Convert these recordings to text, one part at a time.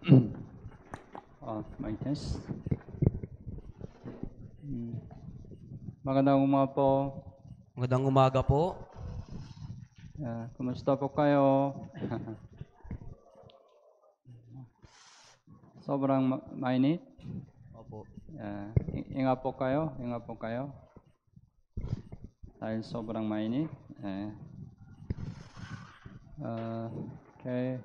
Mic test. Magandang umaga po. Magandang umaga po. Kumusta po kayo? Sobrang mainit. Opo. Ingat po kayo. Dahil sobrang mainit. Okay.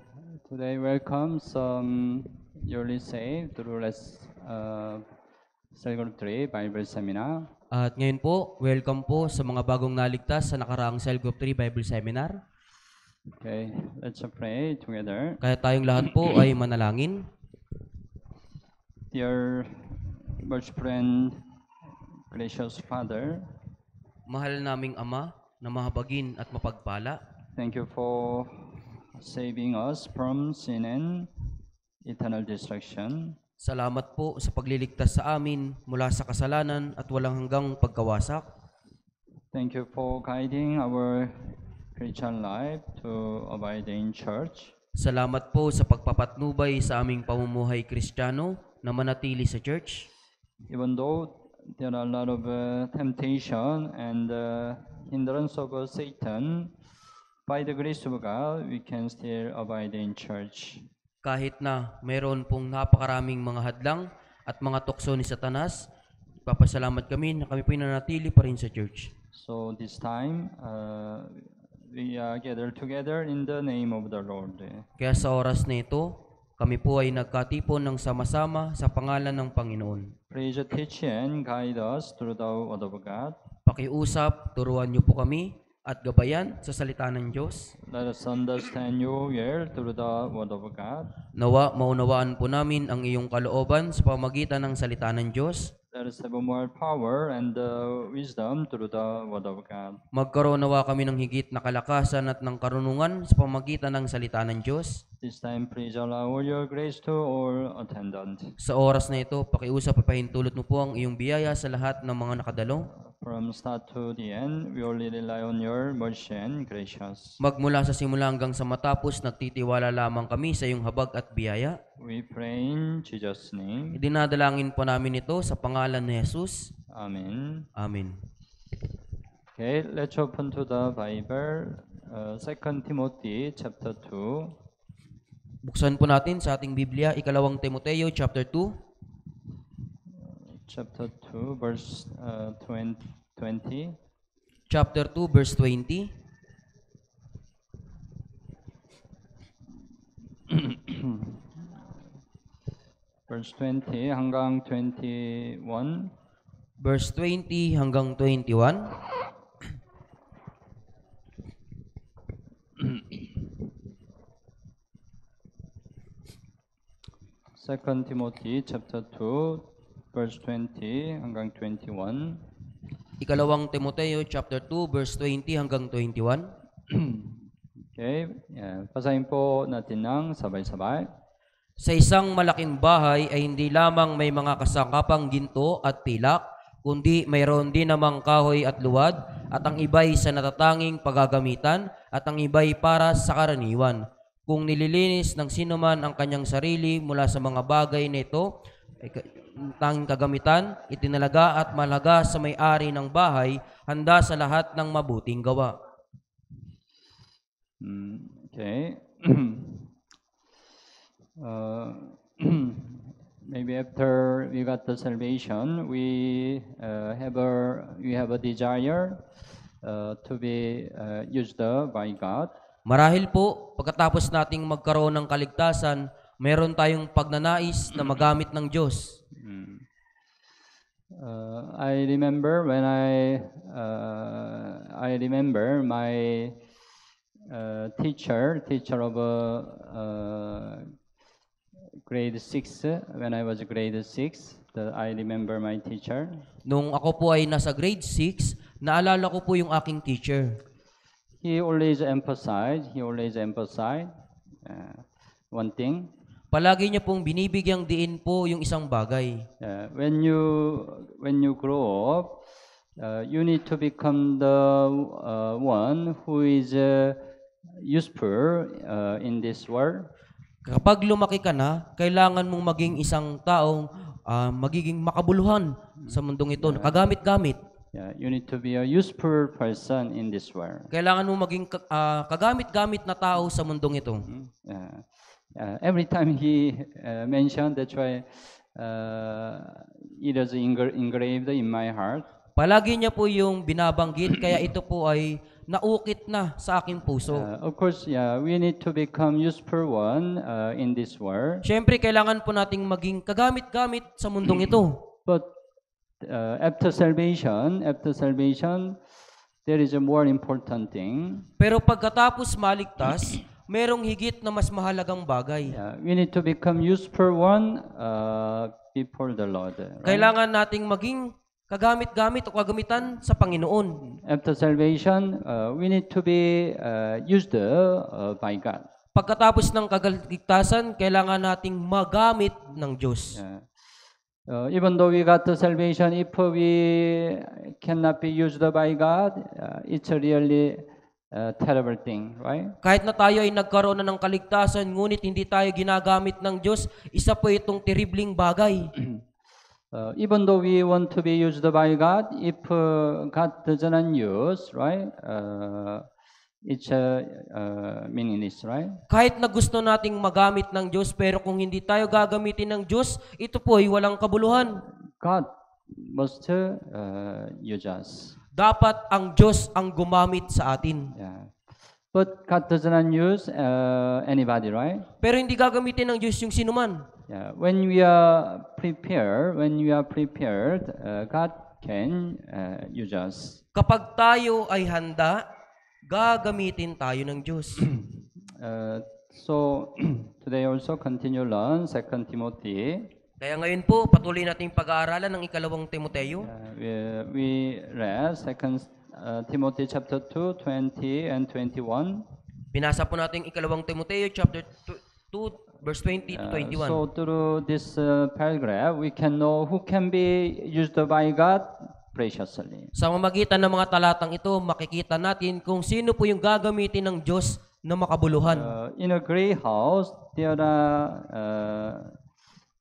Today welcome some newly saved through Cell Group 3 Bible Seminar. At ngayon po, welcome po sa mga bagong naligtas sa nakaraang Cell Group 3 Bible Seminar. Okay, let's pray together. Kaya tayong lahat po ay manalangin. Dear merciful and gracious Father, Mahal naming Ama na mahabagin at mapagpala, thank you for saving us from sin and eternal destruction. salamat po sa pagliligtas sa amin mula sa kasalanan at walang hanggang pagkawasak. Thank you for guiding our Christian life to abide in church. Salamat po sa pagpapatnubay sa aming pamumuhay Kristiyano na manatili sa church. Even though there are a lot of temptation and hindrance of Satan, by the grace of God, we can still abide in church. Kahit na mayroon pong napakaraming mga hadlang at mga tukso ni Satanas, papasalamat kami na kami pinanatili pa rin sa church. So this time, we are gathered together in the name of the Lord. Kaya sa oras na ito, kami po ay nagkatipon ng sama-sama sa pangalan ng Panginoon. Please teach and guide us through the Word of God. Pakiusap, turuan niyo po kami at gabayan sa salita ng Diyos. Let us understand you well through the Word of God. Nawa maunawaan po namin ang iyong kalooban sa pamagitan ng salita ng Diyos. Let us have more power and wisdom through the Word of God. Magkaroon nawa kami ng higit na kalakasan at ng karunungan sa pamagitan ng salita ng Diyos. This time, please allow your grace to all attendant. Sa oras na ito, pakiusap at pahintulot mo po ang iyong biyaya sa lahat ng mga nakadalo. From start to the end, we only rely on your mercy and gracious. Magmula sa simula hanggang sa matapos, nagtitiwala lamang kami sa iyong habag at biyaya. We pray in Jesus' name. Idinadalangin po namin ito sa pangalan ni Jesus. Amen. Amen. Okay, let's open to the Bible. 2 Timothy chapter 2. Buksan po natin sa ating Biblia, ikalawang Timoteo chapter 2. Chapter 2, verse 20. Chapter 2, verse 20. Verse 20 hanggang 21. Verse 20 hanggang 21. Second Timothy chapter 2, verse 20 hanggang 21. Ikalawang Timoteo chapter 2, verse 20 hanggang 21. Okay, basahin po natin ng sabay-sabay. Sa isang malaking bahay ay hindi lamang may mga kasangkapang ginto at pilak, kundi mayroon din namang kahoy at luwad, at ang iba'y sa natatanging paggagamitan, at ang iba'y para sa karaniwan. Kung nililinis ng sinuman ang kanyang sarili mula sa mga bagay na ito, tanging kagamitan, itinalaga at malaga sa may-ari ng bahay, handa sa lahat ng mabuting gawa. Okay. Maybe after we got the salvation, we have a desire to be used by God. Marahil po, pagkatapos nating magkaroon ng kaligtasan, meron tayong pagnanais na magamit ng Diyos. I remember when I remember my teacher of grade 6, when I was grade 6, I remember my teacher. Nung ako po ay nasa grade 6, naalala ko po yung aking teacher. He always emphasized one thing. Palagi niya pong binibigyang diin po yung isang bagay. When you grow up, you need to become the one who is useful in this world. Kapag lumaki ka na, kailangan mong maging isang taong magiging makabuluhan sa mundong ito, kagamit-gamit. Yeah, you need to be a useful person in this world. Kailangan mong maging kagamit-gamit na tao sa mundong ito. Yeah. Every time he mentioned, that's why it is engraved in my heart. Palagi niya po yung binabanggit, kaya ito po ay naukit na sa aking puso. Of course, yeah, we need to become useful one in this world. Siyempre, kailangan po nating maging kagamit-gamit sa mundong ito. But after salvation, there is a more important thing. Pero pagkatapos maligtas, merong higit na mas mahalagang bagay. Yeah, we need to become useful one before the Lord. Right? Kailangan nating maging kagamit-gamit o kagamitan sa Panginoon. After salvation, we need to be used by God. Pagkatapos ng kaligtasan, kailangan nating magamit ng Diyos. Yeah. Even though we got the salvation, if we cannot be used by God, it's a really terrible thing, right? Kahit na tayo ay nagkaroon na ng kaligtasan, ngunit hindi tayo ginagamit ng Diyos, isa po itong terribling bagay. Even though we want to be used by God, if God doesn't use, right? It's meaningless, right? Kahit na gusto nating magamit ng Diyos, pero kung hindi tayo gagamitin ng Diyos, ito po ay walang kabuluhan. God must use us. Dapat ang Diyos ang gumamit sa atin. Yeah. But God doesn't use anybody, right? Pero hindi gagamitin ng Diyos yung sinuman. Yeah. When we are prepared, God can use us. Kapag tayo ay handa, gagamitin tayo ng Diyos. So today also continue learn 2 Timothy. Kaya ngayon po, patuloy nating pag-aaralan ng ikalawang Timoteo. We read 2 Timothy chapter 2, 20 and 21. Binasa po natin ikalawang Timoteo chapter 2, verse 20 to 21. So through this paragraph, we can know who can be used by God preciously. Sa mamagitan ng mga talatang ito, makikita natin kung sino po yung gagamitin ng Diyos na makabuluhan. In a great house, there are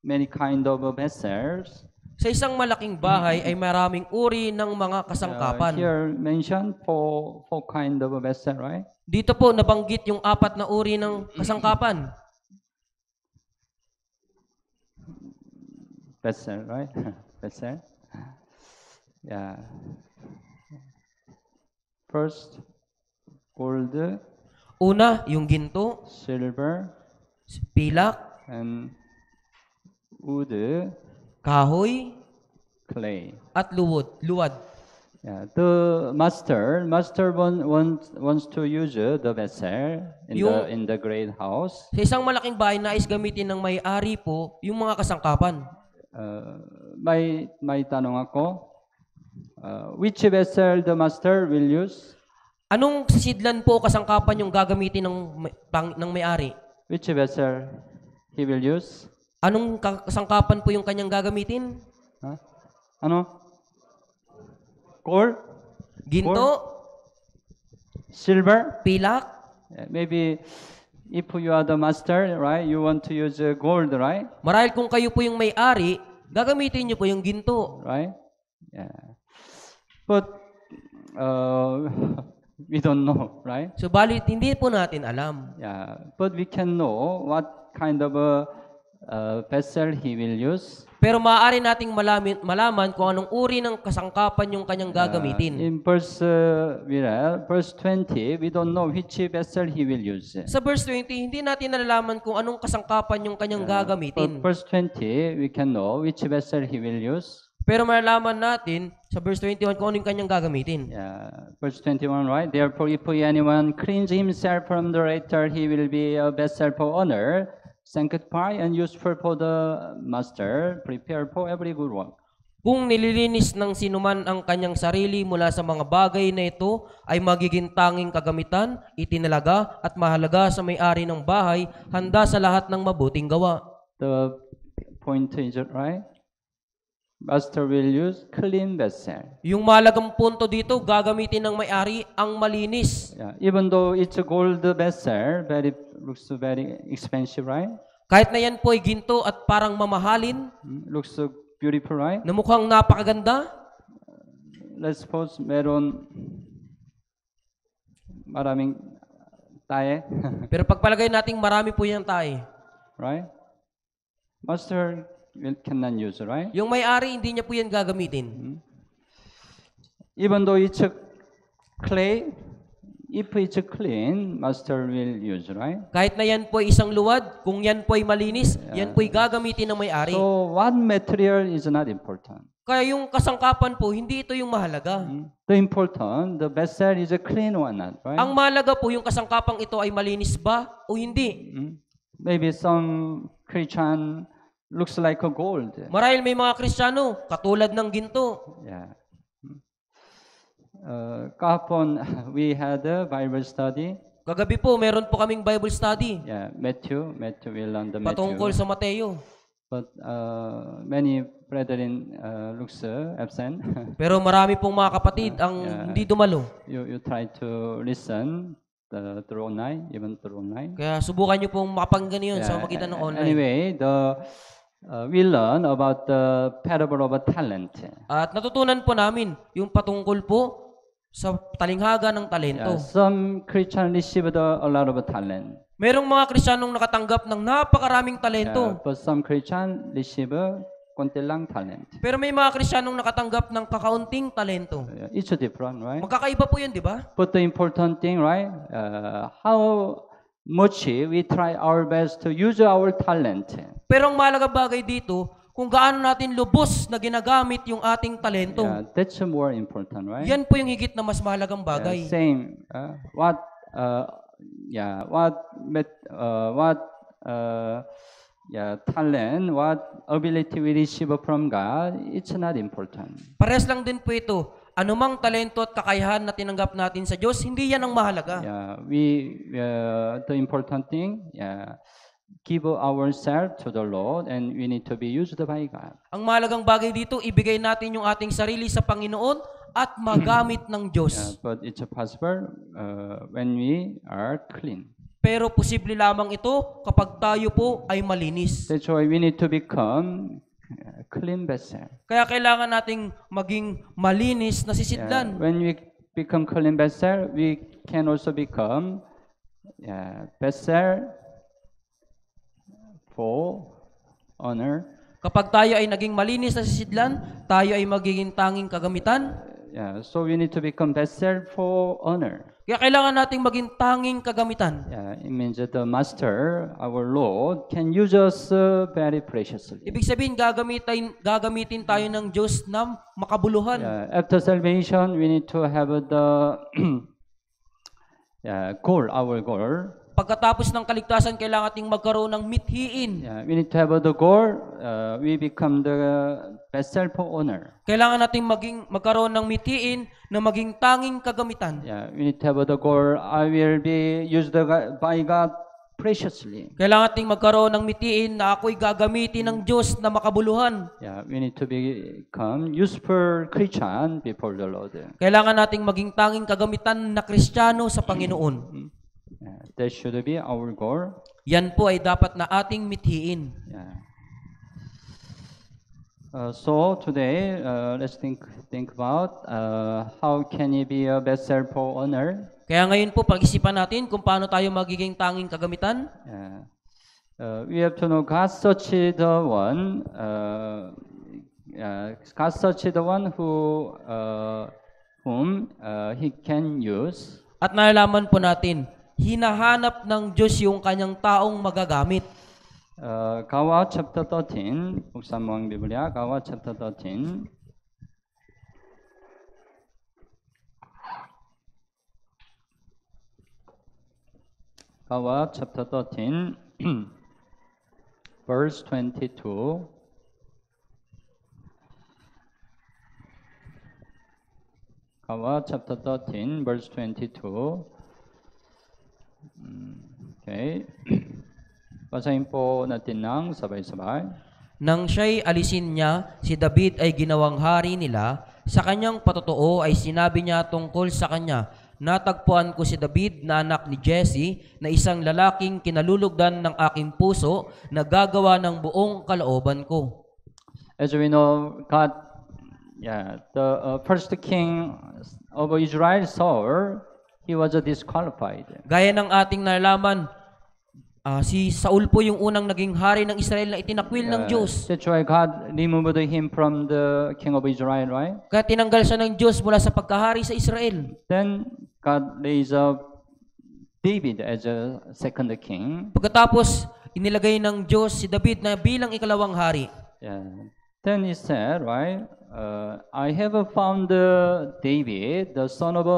many kind of vessels. Sa isang malaking bahay ay maraming uri ng mga kasangkapan. Here mentioned four kind of vessel, right? Dito po nabanggit yung 4 na uri ng kasangkapan. Vessel, right? Vessel. Yeah. First, gold, Una, yung ginto, silver, pilak, and wood, kahoy, clay. at luwad. Yeah. The master wants to use the vessel in the great house. Sa isang malaking bahay, nais gamitin ng may-ari po yung mga kasangkapan. May tanong ako, which vessel the master will use? Anong sidlan po o kasangkapan yung gagamitin ng may-ari? Which vessel he will use? Anong kasangkapan po yung kanyang gagamitin? Huh? Ano? Gold? Ginto, Silver? pilak. Maybe if you are the master, right, you want to use gold, right? Marahil kung kayo po yung may-ari, gagamitin niyo po yung ginto. Right? Yeah. But we don't know, right? Subalit, hindi po natin alam. Yeah. But we can know what kind of vessel he will use. Pero maaari nating malaman kung anong uri ng kasangkapan yung kanyang gagamitin. In verse 20, we don't know which vessel he will use. Sa verse 20, hindi natin nalalaman kung anong kasangkapan yung kanyang gagamitin. But verse 20, we can know which vessel he will use. Pero malalaman natin sa verse 21 kung anong kanyang gagamitin. Yeah. Verse 21, right? Therefore, if anyone cleanse himself from the letter, he will be a vessel for honor, sanctified and useful for the master, prepared for every good work. Kung nililinis ng sinuman ang kanyang sarili mula sa mga bagay na ito, ay magiging tanging kagamitan, itinalaga at mahalaga sa may-ari ng bahay, handa sa lahat ng mabuting gawa. The point is, right? master will use clean vessel. Yung mahalagang punto dito, gagamitin ng may-ari ang malinis. Yeah, even though it's a gold vessel, looks very expensive, right? Kahit na yan po ay ginto at parang mamahalin, Looks so beautiful, right? na mukhang napakaganda, Let's suppose meron maraming tae, pero pagpalagay nating marami po yung tayo. right? Master cannot use, right? Yung may-ari, hindi niya po yan gagamitin. Even though it's a clay, if it's clean, master will use, right? Kahit na yan po ay isang luwad, kung yan po ay malinis, yan po ay gagamitin ng may-ari. So what material is not important. Kaya yung kasangkapan po, hindi ito yung mahalaga. The vessel is a clean one, not, right? Ang mahalaga po, yung kasangkapang ito ay malinis ba o hindi? Maybe some Christian looks like a gold. Marahil may mga Kristiyano, katulad ng ginto. Yeah. Kahapon, we had a Bible study. Kagabi po, meron po kaming Bible study Yeah, Matthew will learn the patungkol Matthew. sa Mateo. But many brethren looks absent. Pero marami pong mga kapatid ang Yeah. hindi dumalo. You try to listen through online, even through online. Kaya subukan nyo pong makapanggan yun sa magitan ng online. Anyway, we learn about the parable of a talent. At natutunan po namin yung patungkol po sa talinghaga ng talento. Yeah, some Christian received a lot of talent. Merong mga Kristiyanong nakatanggap ng napakaraming talento. But some Christian receive konti lang talent. Pero may mga Kristiyanong nakatanggap ng kakaunting talento. It's different, right? Magkakaiba po yun, di ba? But the important thing, right? How much we try our best to use our talent. Pero ang mahalaga bagay dito, kung gaano natin lubos na ginagamit yung ating talento. Yeah, that's more important, right? Yan po yung higit na mas mahalagang bagay. Same. Talent, what ability we receive from God, it's not important. Pares lang din po ito. Anumang talento at kakayahan na tinanggap natin sa Diyos, hindi yan ang mahalaga. Yeah, the important thing, give ourselves to the Lord and we need to be used by God. Ang mahalagang bagay dito, ibigay natin yung ating sarili sa Panginoon at magamit ng Diyos. But it's possible when we are clean. Pero posible lamang ito kapag tayo po ay malinis. That's why we need to become a clean vessel. Kaya kailangan nating maging malinis na sisidlan. When we become clean vessel, we can also become vessel for honor. Kapag tayo ay naging malinis na sisidlan, tayo ay magiging tanging kagamitan. So we need to become vessel for honor. Kaya kailangan nating maging tanging kagamitan. It means that the Master, our Lord, can use us very preciously. Ibig sabihin, gagamitin tayo ng Diyos na makabuluhan. After salvation, we need to have the our goal. Pagkatapos ng kaligtasan, kailangan nating magkaroon ng mithiin. We need to have the goal. We become the vessel for honor. Kailangan nating magkaroon ng mithiin na maging tanging kagamitan. We need to have the goal. I will be used by God preciously. Kailangan nating magkaroon ng mithiin na ako'y gagamitin ng Diyos na makabuluhan. We need to become useful Christian before the Lord. Kailangan nating maging tanging kagamitan na Kristiyano sa Panginoon. That should be our goal. Yan po ay dapat na ating mithiin. So today, let's think about how can you be a vessel for honor. Kaya ngayon po, pag-isipan natin kung paano tayo magiging tanging kagamitan. We have to know God such the one. God such the one whom He can use. At nalalaman po natin, hinahanap ng Diyos yung kanyang taong magagamit. Gawa chapter 13, buksan mo ang Biblia, Gawa chapter 13. Gawa chapter 13, verse 22. Gawa chapter 13, verse 22. Okay. Basahin po natin ng sabay-sabay. Nang siya'y alisin niya, si David ay ginawang hari nila. Sa kanyang patotoo ay sinabi niya tungkol sa kanya, natagpuan ko si David na anak ni Jesse na isang lalaking kinalulugdan ng aking puso na gagawa ng buong kalooban ko. As we know, God, the first king of Israel, Saul, he was disqualified. Gaya ng ating nalaman, si Saul po yung unang naging hari ng Israel na itinakwil ng Diyos. That's why God removed him from the king of Israel, right? Kaya tinanggal siya ng Diyos mula sa pagkahari sa Israel. Then God raised up David as a second king. Pagkatapos, inilagay ng Diyos si David na bilang ikalawang hari. Yeah. Then he said, right? I have found David, the son of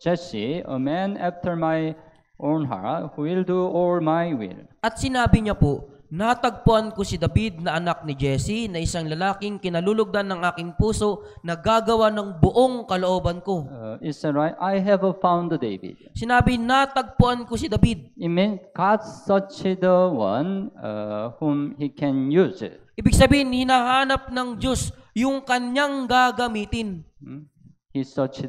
Jesse, a man after my own heart, who will do all my will. At sinabi niya po, natagpuan ko si David na anak ni Jesse na isang lalaking kinalulugdan ng aking puso na gagawa ng buong kalooban ko. It said, right? I have found David. Sinabi, natagpuan ko si David. It means God searched the one whom he can use. Ibig sabihin, hinahanap ng Diyos yung kanyang gagamitin. He searched,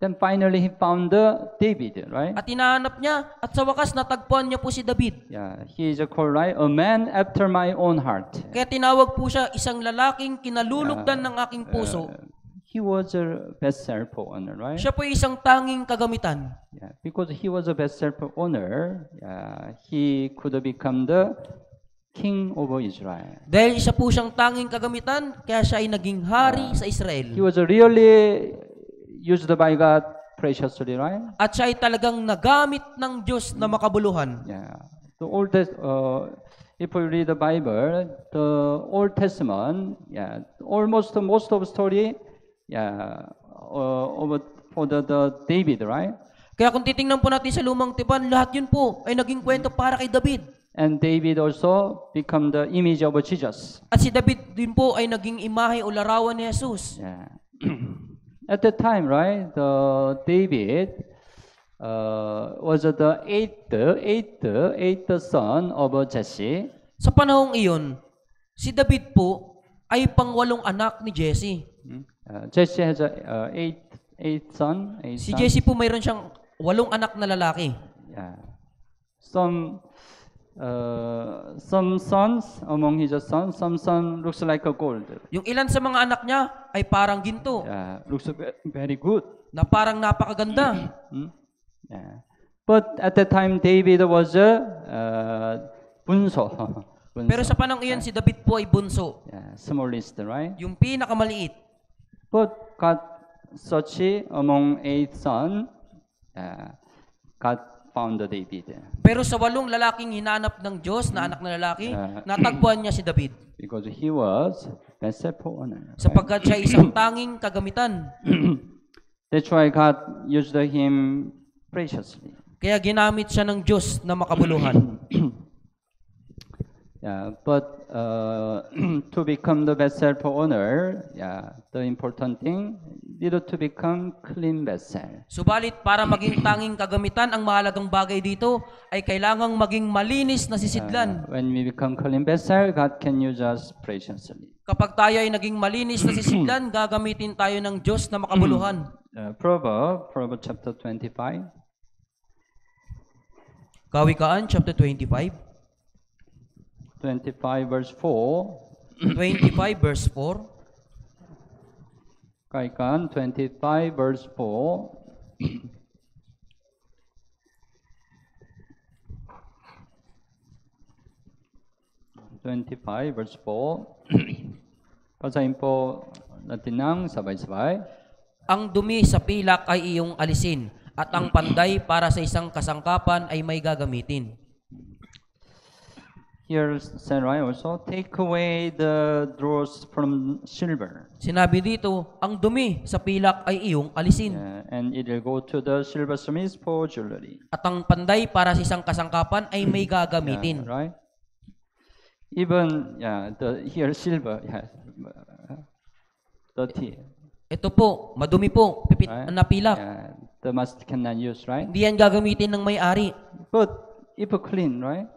Then finally he found David, right? At hinahanap niya, at sa wakas natagpuan niya po si David. Yeah, he is called, right? A man after my own heart. Kaya tinawag po siya isang lalaking kinalulugdan ng aking puso. He was a best owner, right? Siya po isang tanging kagamitan. Yeah, because he was a best owner, he could become the king over Israel. Dahil isa po siyang tanging kagamitan, kaya siya ay naging hari sa He Israel. was really used by God preciously, right? At siya ay talagang nagamit ng Diyos na makabuluhan. Yeah. The Old if we read the Bible, the Old Testament, almost most of the story, for the David, right? Kaya kung titingnan po natin sa Lumang Tipan, lahat yun po ay naging kwento para kay David. And David also become the image of Jesus. At si David din po ay naging imahe o larawan ni Jesus. Yeah. At that time, right, David was the eighth son of Jesse. Sa panahong iyon, si David po ay pangwalong anak ni Jesse. Jesse has eight son. Si Jesse po mayroon siyang 8 anak na lalaki. Yeah. Some sons among his sons, some son looks like a gold. Yung ilan sa mga anak niya ay parang ginto, Looks very good. na parang napakaganda. Yeah. But at that time, David was a bunso. Pero sa panahong iyon, si David po ay bunso, Smallest, right? yung pinakamaliit. But God searched among 8 sons. God found David. Pero sa 8 lalaking hinanap ng Diyos na anak na lalaki, natagpuan niya si David. Because he was best owner. Sapagkat siya ay isang tanging kagamitan. That's why God used him preciously. Kaya ginamit siya ng Diyos na makabuluhan. But to become the vessel owner, the important thing need to become clean vessel. Subalit para maging tanging kagamitan, ang mahalagang bagay dito ay kailangang maging malinis na sisidlan. When we become clean vessel, God can use us preciously. Kapag tayo ay naging malinis na sisidlan, gagamitin tayo ng Diyos na makabuluhan. Proverbs chapter 25. Kawikaan, chapter 25. 25 verse 4. 25 verse 4. Kaikan 25 verse 4. verse 4. Basahin po natin ng sabay-sabay. Ang dumi sa pilak ay iyong alisin, at ang panday para sa isang kasangkapan ay may gagamitin. Here said, right, also, take away the dross from silver. Sinabi dito, ang dumi sa pilak ay iyong alisin. And it will go to the silversmith for jewelry. At ang panday para sa isang kasangkapan ay may gagamitin. Right? Even, here silver, dirty. Ito po, madumi po, pipit na pilak. The master cannot use, right? Hindi yan gagamitin ng may-ari. But if clean, right?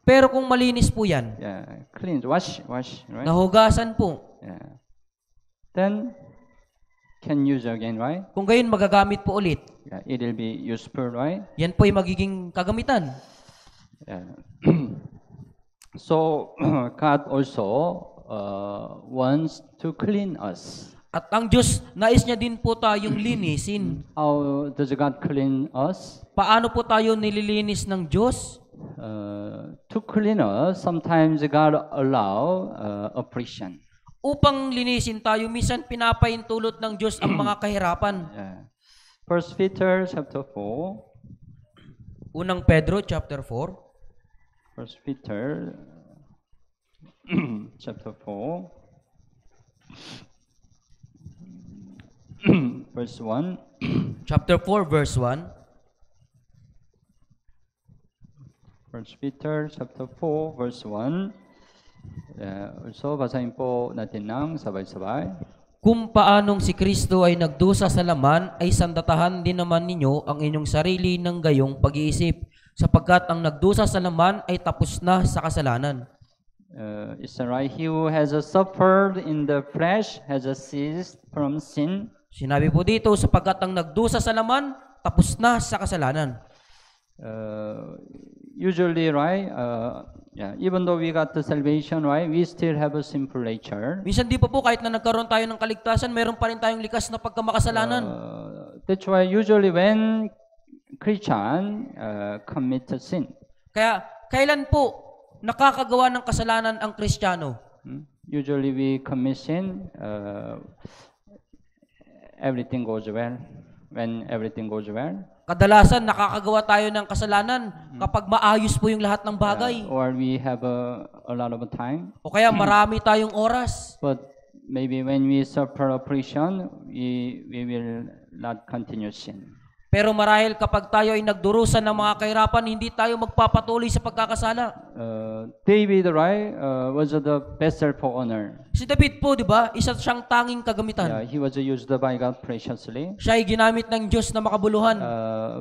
Pero kung malinis po yan, Yeah, cleanse, wash, right? nahugasan po, Yeah. Then can use again, right? kung gayon magagamit po ulit, Yeah, it will be useful, right? yan po ay magiging kagamitan. Yeah. So God also wants to clean us. At ang Diyos, nais niya din po tayong linisin. How does God clean us? Paano po tayo nililinis ng Diyos? To clean us, sometimes God allow oppression. Upang linisin tayo, minsan pinapaintulot ng Diyos ang mga kahirapan. Yeah. First Peter chapter 4. Unang Pedro chapter 4, First Peter chapter 4. Verse 1. chapter 4 verse 1. First Peter chapter 4 verse 1. Also, basahin po natin ng sabay-sabay. Kung paanong si Kristo ay nagdusa sa laman, ay sandatahan din naman ninyo ang inyong sarili ng gayong pag-iisip, sapagkat ang nagdusa sa laman ay tapos na sa kasalanan. It's right. He who has suffered in the flesh has ceased from sin. Sinabi po dito, sapagkat ang nagdusa sa laman, tapos na sa kasalanan. Usually, right? Even though we got the salvation, right? We still have a sinful nature. Minsan di pa po, kahit na nagkaroon tayo ng kaligtasan, meron pa rin tayong likas na pagkamakasalanan. That's why usually when Christian commit sin, Kaya, kailan po nakakagawa ng kasalanan ang Kristiyano? usually we commit sin, everything goes well. When everything goes well, Kadalasan, nakakagawa tayo ng kasalanan kapag maayos po yung lahat ng bagay. or we have a lot of time. O kaya marami tayong oras. But maybe when we suffer oppression, we will not continue sin. Pero marahil kapag tayo ay nagdurusan ng mga kahirapan, hindi tayo magpapatuloy sa pagkakasala. David, right, was the vessel for honor. Si David po, di ba, isa siyang tanging kagamitan. Yeah, he was used by God preciously. Siya ay ginamit ng Diyos na makabuluhan.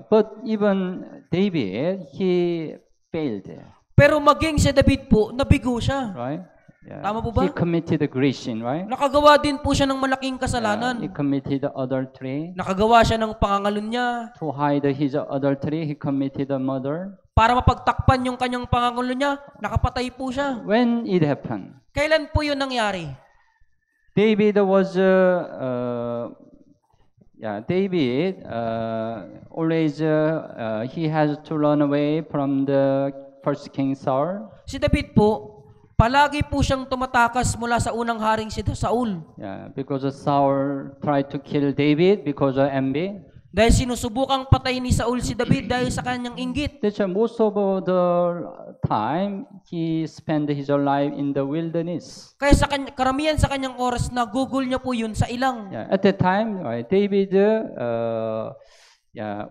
But even David, he failed, Pero maging si David po, nabigo siya. right? Yeah. Tama po ba? He committed grievation, right? Nakagawa din po siya ng malaking kasalanan. He committed adultery. Nakagawa siya ng pangangalun niya. To hide his adultery, he committed murder. Para mapagtakpan yung kanyang pangangalun niya, nakapatay po siya. When it happened, Kailan po yun nangyari? David was, David always he has to run away from the first king Saul. Si David po, palagi po siyang tumatakas mula sa unang haring si Saul. Yeah, because Saul tried to kill David because of envy. Dahil sinusubukang patayin ni Saul si David dahil sa kanyang inggit. That's why most of the time he spent his life in the wilderness. Kaya sa karamihan sa kanyang oras, nagugol niya po yun sa ilang. Yeah, at that time, David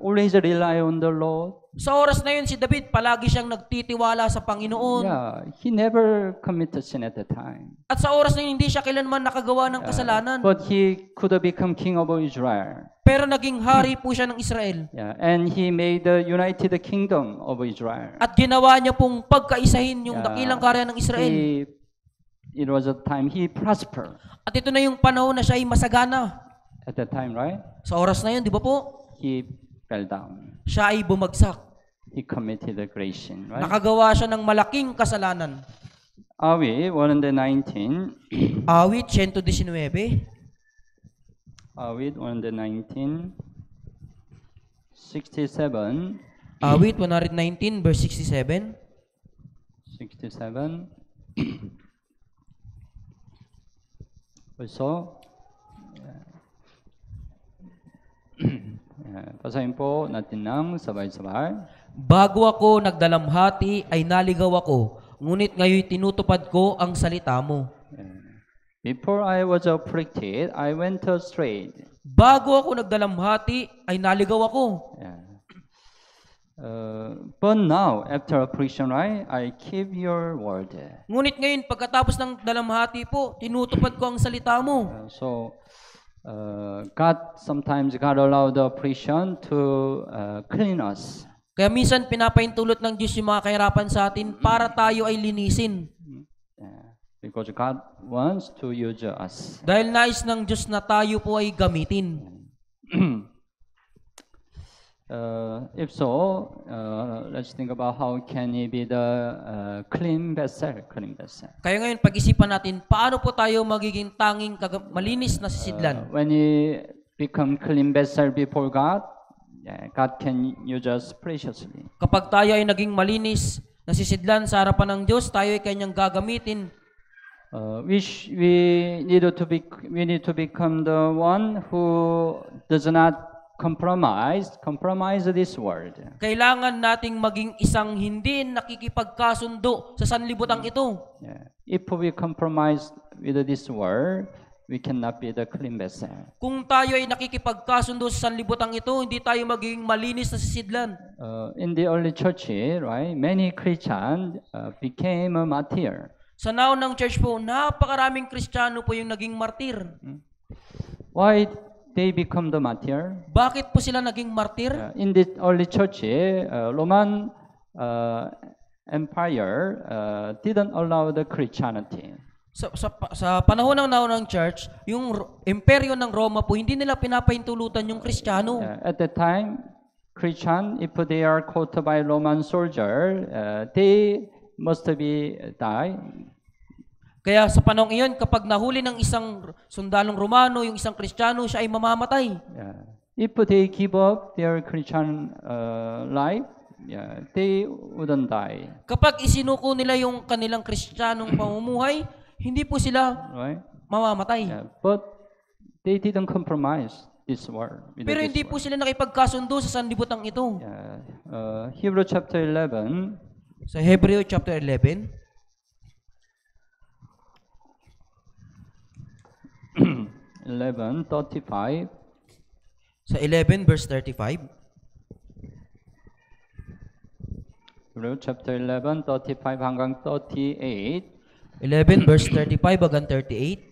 always rely on the Lord. Sa oras na yun, si David palagi siyang nagtitiwala sa Panginoon. Yeah, he never committed sin at that time. At sa oras na yun, hindi siya kailanman nakagawa ng kasalanan. But he could become king of Israel. Pero naging hari po siya ng Israel. Yeah, and he made the united kingdom of Israel. At ginawa niya pong pagkaisahin yung Yeah. dakilang karya ng Israel. It was a time he prospered At ito na yung panahon na siya ay masagana. at that time, right? Sa oras na yun, di ba po? He fell down. Siya ay bumagsak. He committed aggression, right? Nakagawa siya ng malaking kasalanan. Awit 119. Awit 119. Awit 119. 67. Awit 119 verse 67. 67. Also, basahin po natin ng sabay-sabay. Bago ako nagdalamhati ay naligaw ako, ngunit ngayon tinutupad ko ang salita mo. Before I was afflicted, I went astray. Bago ako nagdalamhati ay naligaw ako. But now, after affliction, right, I keep your word. Ngunit ngayon pagkatapos ng dalamhati po, tinutupad ko ang salita mo. God sometimes God allow the affliction to clean us. Kaya minsan pinapaintulot ng Diyos yung mga kahirapan sa atin para tayo ay linisin. Yeah. Because God wants to use us. Dahil nais ng Diyos na tayo po ay gamitin. If so, let's think about how can he be the clean vessel. Kaya ngayon, pag-isipan natin, paano po tayo magiging tanging malinis na sisidlan? When he become clean vessel before God, yeah, God can use us preciously. Kapag tayo ay naging malinis na sisidlan sa harapan ng Diyos, tayo ay kanyang gagamitin. We need to become the one who does not compromise this world. Kailangan nating maging isang hindi nakikipagkasundo sa sanlibutan ito. Yeah. If we compromise with this world, we cannot be the clean vessel. Kung tayo ay nakikipagkasundo sa sanlibutan ito, hindi tayo magiging malinis na sisidlan. In the early church, right, many Christians became a martyr. Sa naon ng church po, napakaraming Kristiyano po yung naging martir. Why they become the martyr? Bakit po sila naging martir? In the early church, Roman Empire didn't allow the Christianity. Sa panahon ng naunang church, yung imperyo ng Roma po, hindi nila pinapaintulutan yung Kristiyano. At that time, Christian, if they are caught by Roman soldier, they must be die. Kaya sa panahon iyon, kapag nahuli ng isang sundalong Romano, yung isang Kristiyano, siya ay mamamatay. Yeah. If they give up their Christian life, yeah, they wouldn't die. Kapag isinuko nila yung kanilang Kristiyanong pamumuhay, hindi po sila mamamatay. Yeah. But they didn't compromise this world. Pero hindi po sila nakipagkasundo sa sanlibutan ito. Yeah. Hebrew chapter 11. Sa Hebreo chapter 11, 11:35. Sa 11 verse 35. Hebrew chapter 11:35 hanggang 38. 11 verse 35 hanggang 38.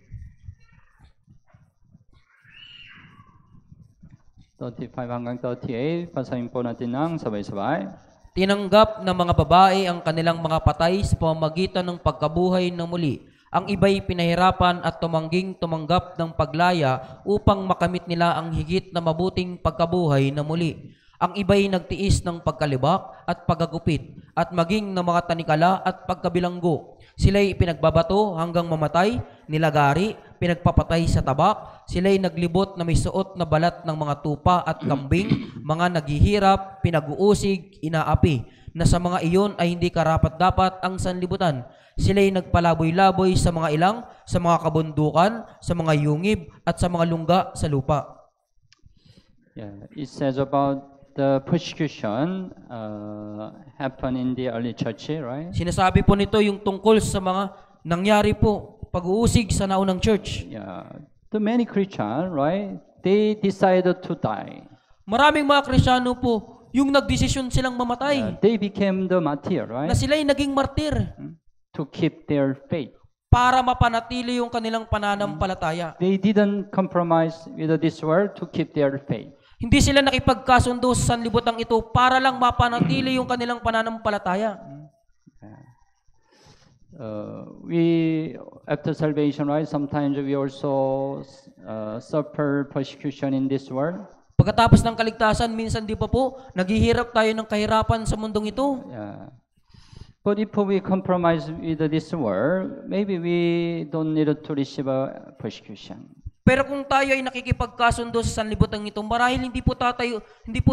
35 hanggang 38. Basahin po natin ng sabay-sabay. Tinanggap ng mga babae ang kanilang mga patay sa pamamagitan ng pagkabuhay ng muli. Ang iba'y pinahirapan at tumangging-tumanggap ng paglaya upang makamit nila ang higit na mabuting pagkabuhay na muli. Ang iba'y nagtiis ng pagkalibak at paggagupit at maging ng mga tanikala at pagkabilanggo. Sila'y pinagbabato hanggang mamatay, nilagari, pinagpapatay sa tabak. Sila'y naglibot na may suot na balat ng mga tupa at kambing, mga naghihirap, pinag-uusig, inaapi, na sa mga iyon ay hindi karapat-dapat ang sanlibutan. Sila'y nagpalaboy-laboy sa mga ilang, sa mga kabundukan, sa mga yungib, at sa mga lungga sa lupa. Yeah, it says about the persecution happened in the early church, right? Sinasabi po nito yung tungkol sa mga nangyari po, pag-uusig sa naunang church. Yeah, the many Christians, right? They decided to die. Maraming mga Kristiyano po, yung nagdesisyon silang mamatay. They became the martyr, right? Na sila'y naging martir. To keep their faith. Para mapanatili yung kanilang pananampalataya. They didn't compromise with this world to keep their faith. Hindi sila nakipagkasundo sa sanlibutan ito para lang mapanatili yung kanilang pananampalataya. We, after salvation, right, sometimes we also suffer persecution in this world. Pagkatapos ng kaligtasan, minsan di pa po, naghihirap tayo ng kahirapan sa mundong ito. Yeah. But if we compromise with this world, maybe we don't need to receive a persecution. Pero kung tayo ay nakikipagkasundo sa sanlibutan ito, marahil hindi po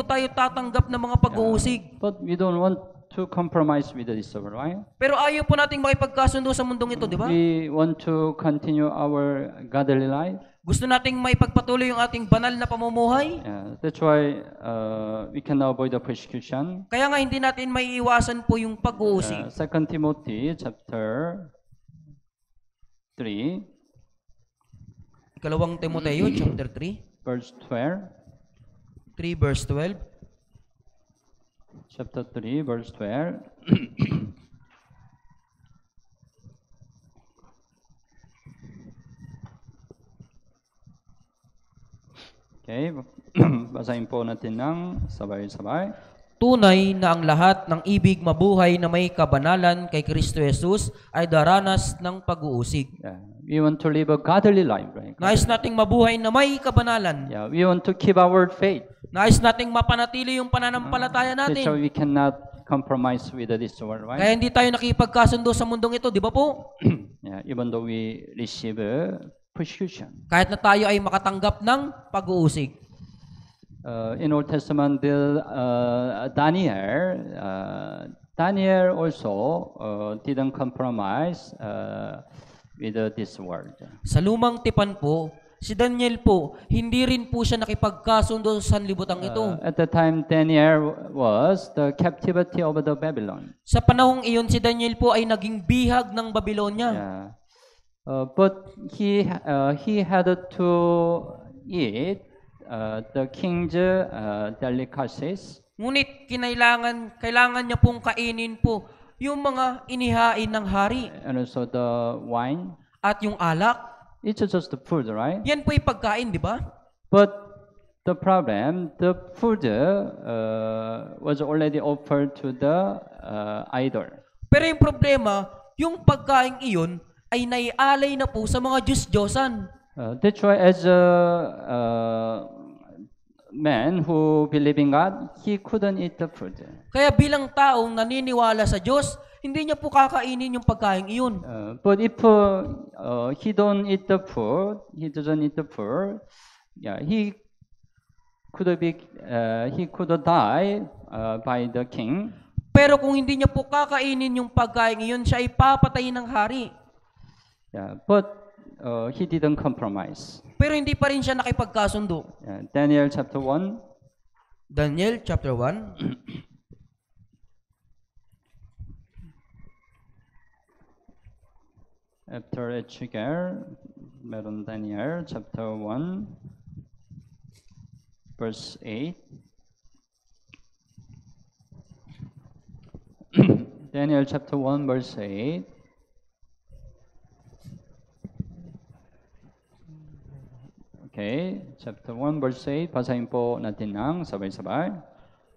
tayo tatanggap ng mga pag-uusig. But we don't want to compromise with this world, right? Pero ayaw po nating makipagkasundo sa mundong ito, di ba? We want to continue our godly life. Gusto nating maipagpatuloy yung ating banal na pamumuhay. Yeah, that's why we can avoid the persecution. Kaya nga hindi natin maiiwasan po yung pag-uusig. 2 Timothy chapter 3, Ikalawang Timoteo chapter 3, verse 12. 3 verse 12. Chapter 3, verse 12. Okay, basahin po natin ng sabay-sabay. Tunay na ang lahat ng ibig mabuhay na may kabanalan kay Kristo Jesus ay daranas ng pag-uusig. Yeah. We want to live a godly life, right? Nais nating mabuhay na may kabanalan. Yeah. We want to keep our faith. Nais nating mapanatili yung pananampalataya That's why natin. we cannot compromise with this world, right? Kaya hindi tayo nakipagkasundo sa mundong ito, di ba po? Yeah. Even though we receive persecution. Kahit na tayo ay makatanggap ng pag-uusig. In Old Testament, Daniel also didn't compromise with this world. Sa lumang tipan po, si Daniel po, hindi rin po siya nakipagkasundo sa sanlibutan ito. At the time, Daniel was the captivity of the Babylon. Sa panahong iyon, si Daniel po ay naging bihag ng Babylonia. Yeah. But he had to eat the king's delicacies. Ngunit kailangan niya pong kainin po yung mga inihain ng hari And also the wine. at yung alak. It's just the food, right? Yan po yung pagkain, di ba? But the problem, the food was already offered to the idol. Pero yung problema, yung pagkain iyon ay naialay na po sa mga Diyos-Diyosan. That's why as a man who believe in God, he couldn't eat the food. Kaya bilang taong naniniwala sa Diyos, hindi niya po kakainin yung pagkain iyon. But if he don't eat the food, he doesn't eat the food, yeah, he could die by the king. Pero kung hindi niya po kakainin yung pagkain iyon, siya ay papatayin ng hari. Yeah, but he didn't compromise. Pero hindi pa rin siya nakipagkasundo. Yeah, Daniel chapter 1. Daniel chapter 1. After Ezekiel, meron Daniel chapter 1, verse 8. Daniel chapter 1, verse 8. Okay, chapter 1, verse 8. Basahin po natin ng sabay-sabay.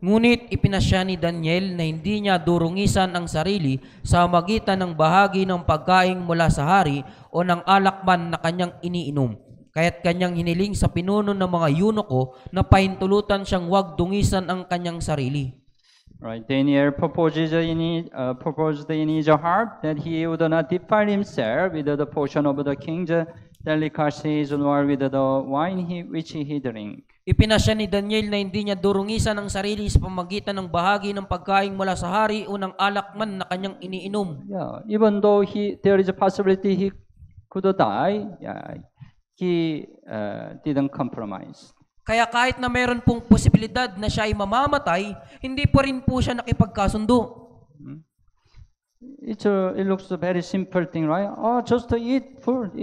Ngunit ipinasya ni Daniel na hindi niya durungisan ang sarili sa magitan ng bahagi ng pagkain mula sa hari o ng alakman na kanyang iniinom. Kaya't kanyang hiniling sa pinuno ng mga eunuko na pahintulutan siyang huwag dungisan ang kanyang sarili. Right, Daniel proposed in his heart that he would not defile himself with the portion of the king's delicacies nor with the wine which he drank. Ipinasya ni Daniel na hindi niya durungisan ang sarili sa pamagitan ng bahagi ng pagkain mula sa hari o ng alakman na kanyang iniinom. Yeah, even though there is a possibility he could die, yeah, he didn't compromise. Kaya kahit na meron pong posibilidad na siya ay mamamatay, hindi pa rin po siya nakipagkasundo. It looks a very simple thing, right? Oh, just to eat food.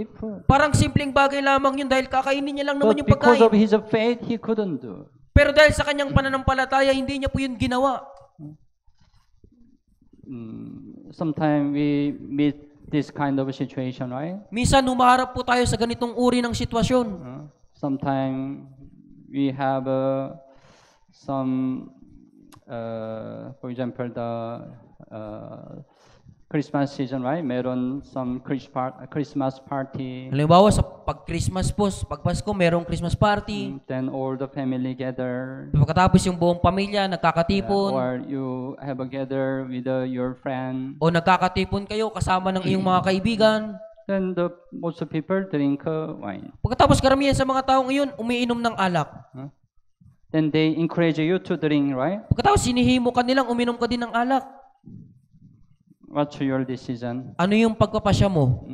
Parang simpleng bagay lamang yun dahil kakainin niya lang naman But yung because of pagkain. his faith, he couldn't do. Pero dahil sa kanyang pananampalataya, hindi niya po yun ginawa. Sometimes we meet this kind of situation, right? Minsan humaharap po tayo sa ganitong uri ng sitwasyon. Sometimes we have some, for example, the Christmas season, right? Meron some Christmas party. Halimbawa sa pag-Christmas po, pag Pasko, merong Christmas party. Then all the family gather. Pagkatapos yung buong pamilya nagkakatipon. Or you have a gather with your friend. O nagkakatipon kayo kasama ng iyong mga kaibigan. Then most people drink wine. Pagkatapos karamihan sa mga taong iyon, umiinom ng alak. Then they encourage you to drink, right? Pagkatapos sinihimo ka nilang uminom ka din ng alak. What's your decision? Ano yung pagpapasya mo?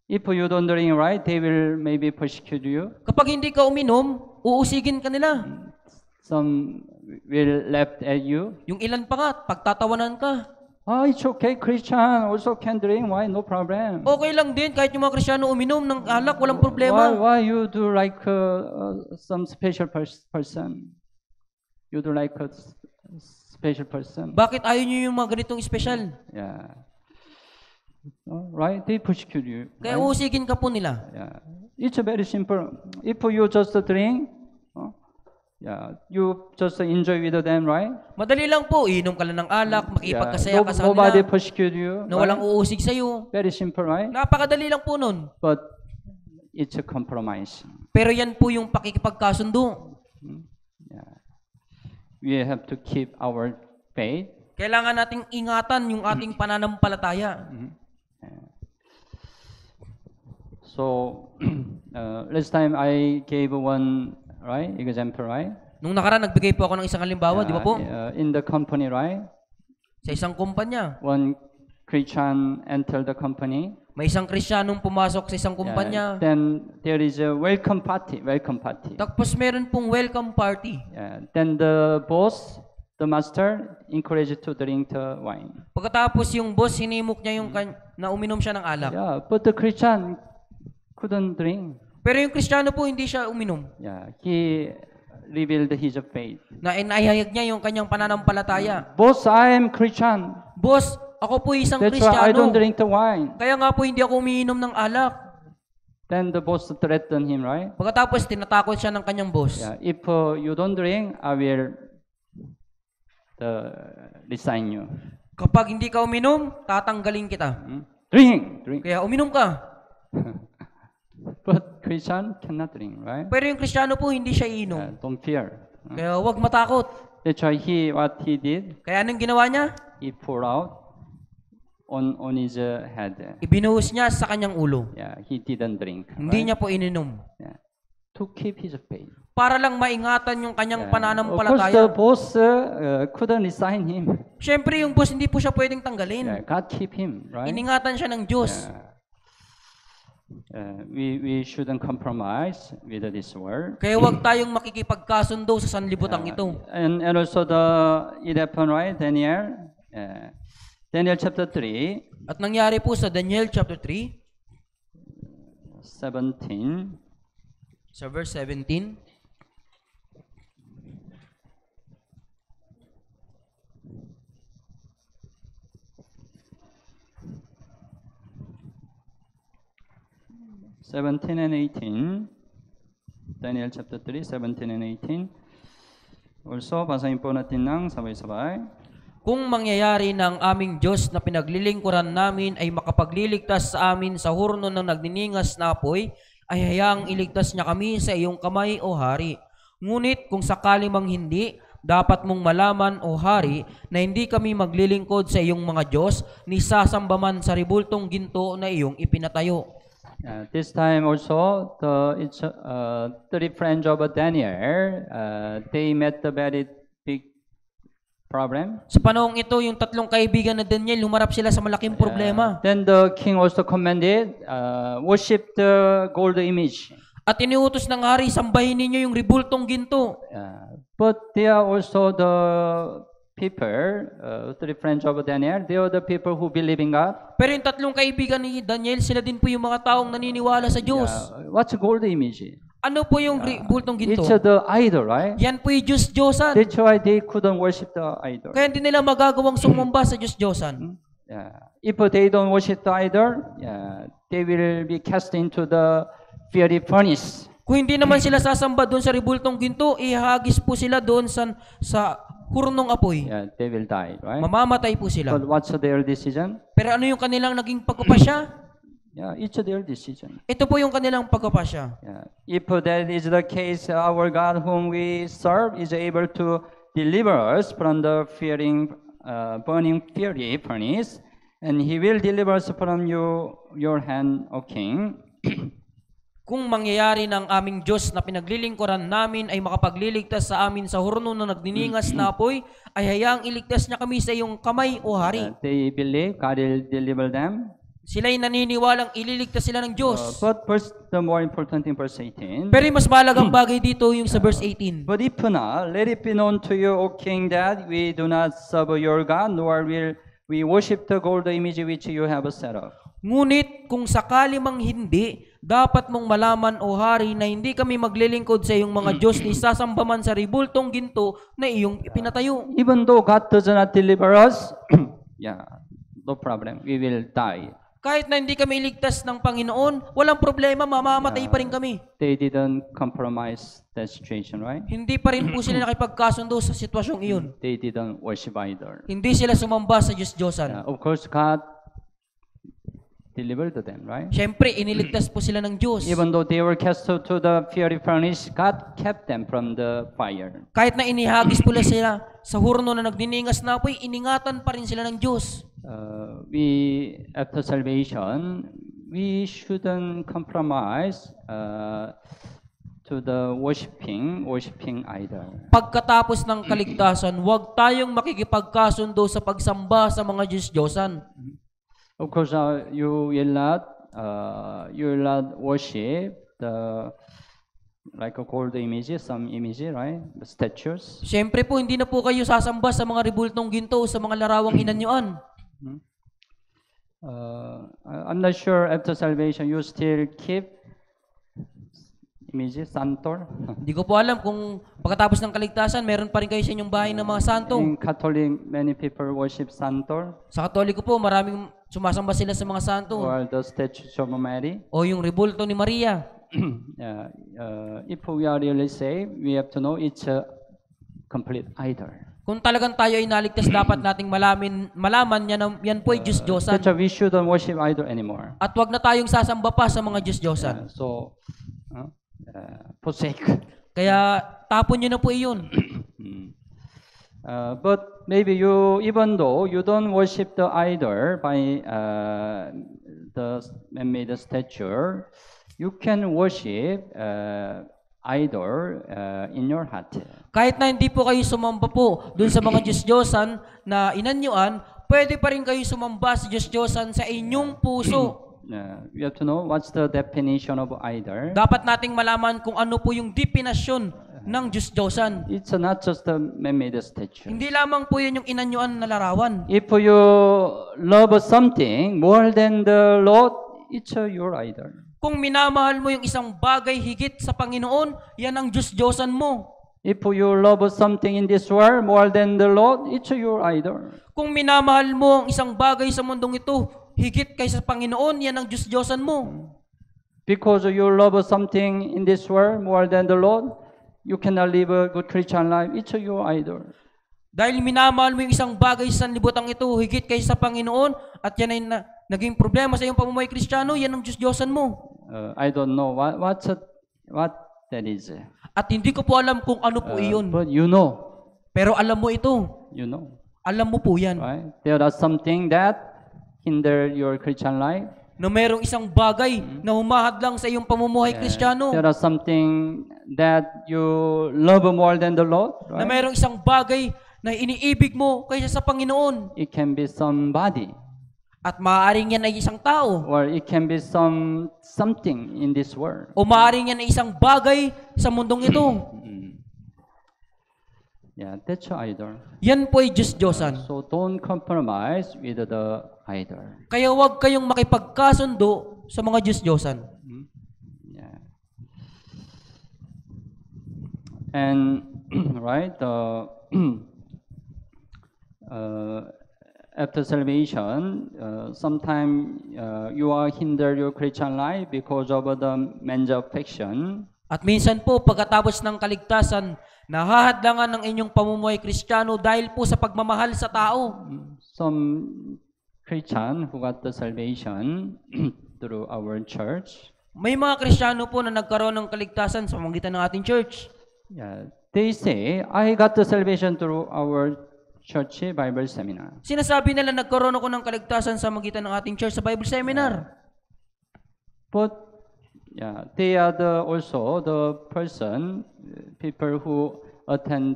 If you don't drink, right, they will maybe persecute you. Kapag hindi ka uminom, uusigin ka nila. Some will laugh at you. Yung ilan pa nga, pagtatawanan ka. Oh, it's okay. Christian also can drink. Why? No problem. Okay lang din, kahit yung mga Kristyano uminom ng alak, walang problema. Why you do like some special person? You do like a special person. Bakit ayaw nyo yung mga ganitong espesyal? Yeah. Right? They persecute you. Kaya Right? uusigin ka po nila. Yeah. It's very simple. If you just drink, Yeah, you just enjoy with them, right? Madali lang po, inom ka lang ng alak, makipagkasaya ka sa Nobody kanila, persecute you. na walang Right? uusig sa'yo. Very simple, right? Napakadali lang po nun. But it's a compromise. Pero yan po yung pakikipagkasundo. Yeah. We have to keep our faith. Kailangan nating ingatan yung ating pananampalataya. So last time I gave one example, right? Nung nakaraan, nagbigay po ako ng isang halimbawa, di ba po? In the company, right? Sa isang kumpanya. One Christian entered the company. May isang Kristiyanong pumasok sa isang kumpanya. Then there is a welcome party. Tapos meron pong welcome party. Then the boss, the master, encouraged to drink the wine. Pagkatapos yung boss, hinimok niya yung na uminom siya ng alak. Yeah, but the Christian couldn't drink. Pero yung Kristiyano po, hindi siya uminom. Yeah, he revealed his faith. Na inahayag niya yung kanyang pananampalataya. Boss, I am Christian. Boss, ako po isang That's why I don't Kristiyano. drink the wine. Kaya nga po hindi ako umiinom ng alak. Then the boss threatened him, right? Pagkatapos, tinatakot siya ng kanyang boss. Yeah, if you don't drink, I will resign you. Kapag hindi ka uminom, tatanggalin kita. Drink. Kaya uminom ka. But Christian cannot drink, right? Pero yung Kristiyano po, hindi siya iinom. Don't fear. Kaya huwag matakot. That's why what he did, Kaya anong ginawa niya? he poured out on his head. Ibinuhos niya sa kanyang ulo. Yeah, he didn't drink. Hindi Right? niya po ininom. Yeah. To keep his faith. Para lang maingatan yung kanyang Of course, the pananampalataya. boss couldn't resign him. Siyempre, yung boss hindi po siya pwedeng Yeah, tanggalin. God keep him, right? Iningatan siya ng Diyos. We shouldn't compromise with this word. Kaya huwag tayong makikipagkasundo sa sanlibutan ito. And also it happened, right? Daniel chapter 3, At nangyari po sa Daniel chapter 3, 17. sa verse 17, and 18. Daniel chapter 3, 17 and 18. Also, basahin po natin ng sabay-sabay. Kung mangyayari ng aming Diyos na pinaglilingkuran namin ay makapagliligtas sa amin sa hurno ng nagniningas na apoy, ay hayaang iligtas niya kami sa iyong kamay, O Hari. Ngunit kung sakali mang hindi, dapat mong malaman, O Hari, na hindi kami maglilingkod sa iyong mga Diyos, ni sasamba man sa ribultong ginto na iyong ipinatayo. This time also, it's 3 friends of Daniel. They met a very big problem. Sa panahong ito, yung tatlong kaibigan na Daniel, humarap sila sa malaking problema. Then the king also commanded, worship the gold image. At iniutos ng hari, sambahin ninyo yung ribultong ginto. But they are also the people, 3 friends of Daniel, they are the people who believe in God. Pero yung tatlong kaibigan ni Daniel, sila din po yung mga taong naniniwala sa Diyos. What's gold image? Ano po yung ribultong ginto? It's the idol, right? Yan po yung Diyos-Diyosan. That's why they couldn't worship the idol. Kaya hindi nila magagawang sumamba sa Diyos-Diyosan. If they don't worship the idol, they will be cast into the fiery furnace. Kung hindi naman sila sasamba doon sa ribultong ginto, ihagis po sila doon sa hurnong apoy. They will die, right? Mamamatay po sila. But what's their decision? Pero ano yung kanilang naging pagpapasya? It's their decision. Ito po yung kanilang pagpapasya. If that is the case, our God whom we serve is able to deliver us from the burning fiery furnace, and He will deliver us from your hand, O King. Kung mangyayari ng aming Diyos na pinaglilingkuran namin ay makapagliligtas sa amin sa hurno na nagniningas na apoy, ay hayaang iligtas niya kami sa iyong kamay, O Hari. They believe God will deliver them. Sila'y naniniwalang ililigtas sila ng Diyos. But first, the more important thing, verse 18. Pero yung mas mahalagang bagay dito yung sa verse 18. But if not, let it be known to you, O King, that we do not serve your God, nor will we worship the gold image which you have set up. Ngunit kung sakali mang hindi, dapat mong malaman, O Hari, na hindi kami maglilingkod sa iyong mga Diyos ni sasamba man sa ribultong ginto na iyong ipinatayo. Even though God does not deliver us, no problem, we will die. Kahit na hindi kami iligtas ng Panginoon, walang problema, mamamatay pa rin kami. They didn't compromise that situation, right? Hindi pa rin po sila nakipagkasundo sa sitwasyong iyon. They didn't worship idol. Hindi sila sumamba sa Diyos-Diyosan. Of course, God delivered them, right? Siyempre, iniligtas po sila ng Diyos. Even though they were cast to the fiery furnace, God kept them from the fire. Kahit na inihagis pula sila sa hurno na nagdiningas na apoy, iningatan pa rin sila ng Diyos. After salvation, we shouldn't compromise to the worshiping idol. Pagkatapos ng kaligtasan, huwag tayong makikipagkasundo sa pagsamba sa mga Diyos-Diyosan. Of course, you will not worship the like a gold images, some images, right? The statues. Siyempre po, hindi na po kayo sasamba sa mga ribultong ginto o sa mga larawang inanyuan. I'm not sure after salvation you still keep images, santor. Hindi ko po alam kung pagkatapos ng kaligtasan, meron pa rin kayo sa inyong bahay ng mga santo. In Catholic, many people worship santor Sa Katoliko po, maraming sumasamba sila sa mga santo. or the statues of Mary. O yung ribulto ni Maria. If we are really saved, we have to know it's a complete idol. Kung talagang tayo ay naligtas, dapat nating malaman yan po ay Diyos-Diyosan. That's why we shouldn't worship idol anymore. At wag na tayong sasamba pa sa mga Diyos-Diyosan. Forsake. Kaya tapon nyo na po iyon. But maybe you, even though you don't worship the idol by the man-made statue, you can worship idol in your heart. Kahit na hindi po kayo sumamba po dun sa mga Diyos-Diyosan na inanyuan, pwede pa rin kayo sumamba sa Diyos-Diyosan sa inyong puso. You have to know what's the definition of idol. Dapat nating malaman kung ano po yung definasyon ng Diyos-Diyosan. It's not just a man-made statue. Hindi lamang po yun yung inanyuan na larawan. If you love something more than the Lord, it's your idol. Kung minamahal mo yung isang bagay higit sa Panginoon, yan ang Diyos-Diyosan mo. If you love something in this world more than the Lord, it's your idol. Kung minamahal mo ang isang bagay sa mundong ito, higit kaysa Panginoon, yan ang Diyos-Diyosan mo. Because you love something in this world more than the Lord, you cannot live a good Christian life. It's your idol. Dahil minamahal mo yung isang bagay sa sanlibutan ito, higit kaysa sa Panginoon, at yan ay naging problema sa iyong pamumuhay Kristiyano, yan ang Diyos-Diyosan mo. I don't know what that is. At hindi ko po alam kung ano po iyon. But you know. Pero alam mo ito. You know. Alam mo po yan. Right? There are something that hinder your Christian life. Na merong isang bagay na humahadlang sa iyong pamumuhay Kristiyano. There are something that you love more than the Lord. Na Right? merong isang bagay na iniibig mo kaysa sa Panginoon. It can be somebody. At maaaring yan ay isang tao. Or it can be something in this world. O maaaring yan ay isang bagay sa mundong ito. Yeah, that's your idol. Yan po ay Diyos-Diyosan. So don't compromise with the idol. Kaya huwag kayong makipagkasundo sa mga Diyos-Diyosan. Yeah. And right, after salvation, sometimes you are hinder your Christian life because of the man's affection. At minsan po, pagkatapos ng kaligtasan, nahahadlangan ng inyong pamumuhay Kristiyano dahil po sa pagmamahal sa tao. Some Christian who got the salvation through our church. May mga Kristiyano po na nagkaroon ng kaligtasan sa pamamagitan ng ating church. Yeah, they say, I got the salvation through our church Bible seminar. Sinasabi nila nagkaroon ako ng kaligtasan sa pamamagitan ng ating church sa Bible seminar. But yeah, they are also the people who attend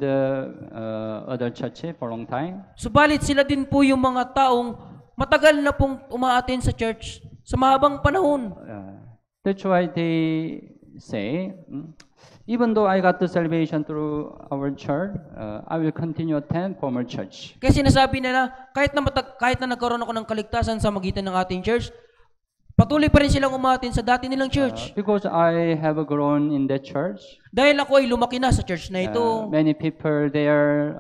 other church for a long time. Subalit sila din po yung mga taong matagal na pong umaattend sa church sa mahabang panahon. That's why they say, even though I got the salvation through our church, I will continue attend former church. Kaya sinasabi nila, kahit na nagkaroon ako ng kaligtasan sa magitan ng ating church, Patuloy pa rin silang umatin sa dati nilang church. Because I have grown in that church. Dahil ako ay lumaki na sa church na ito. Many people there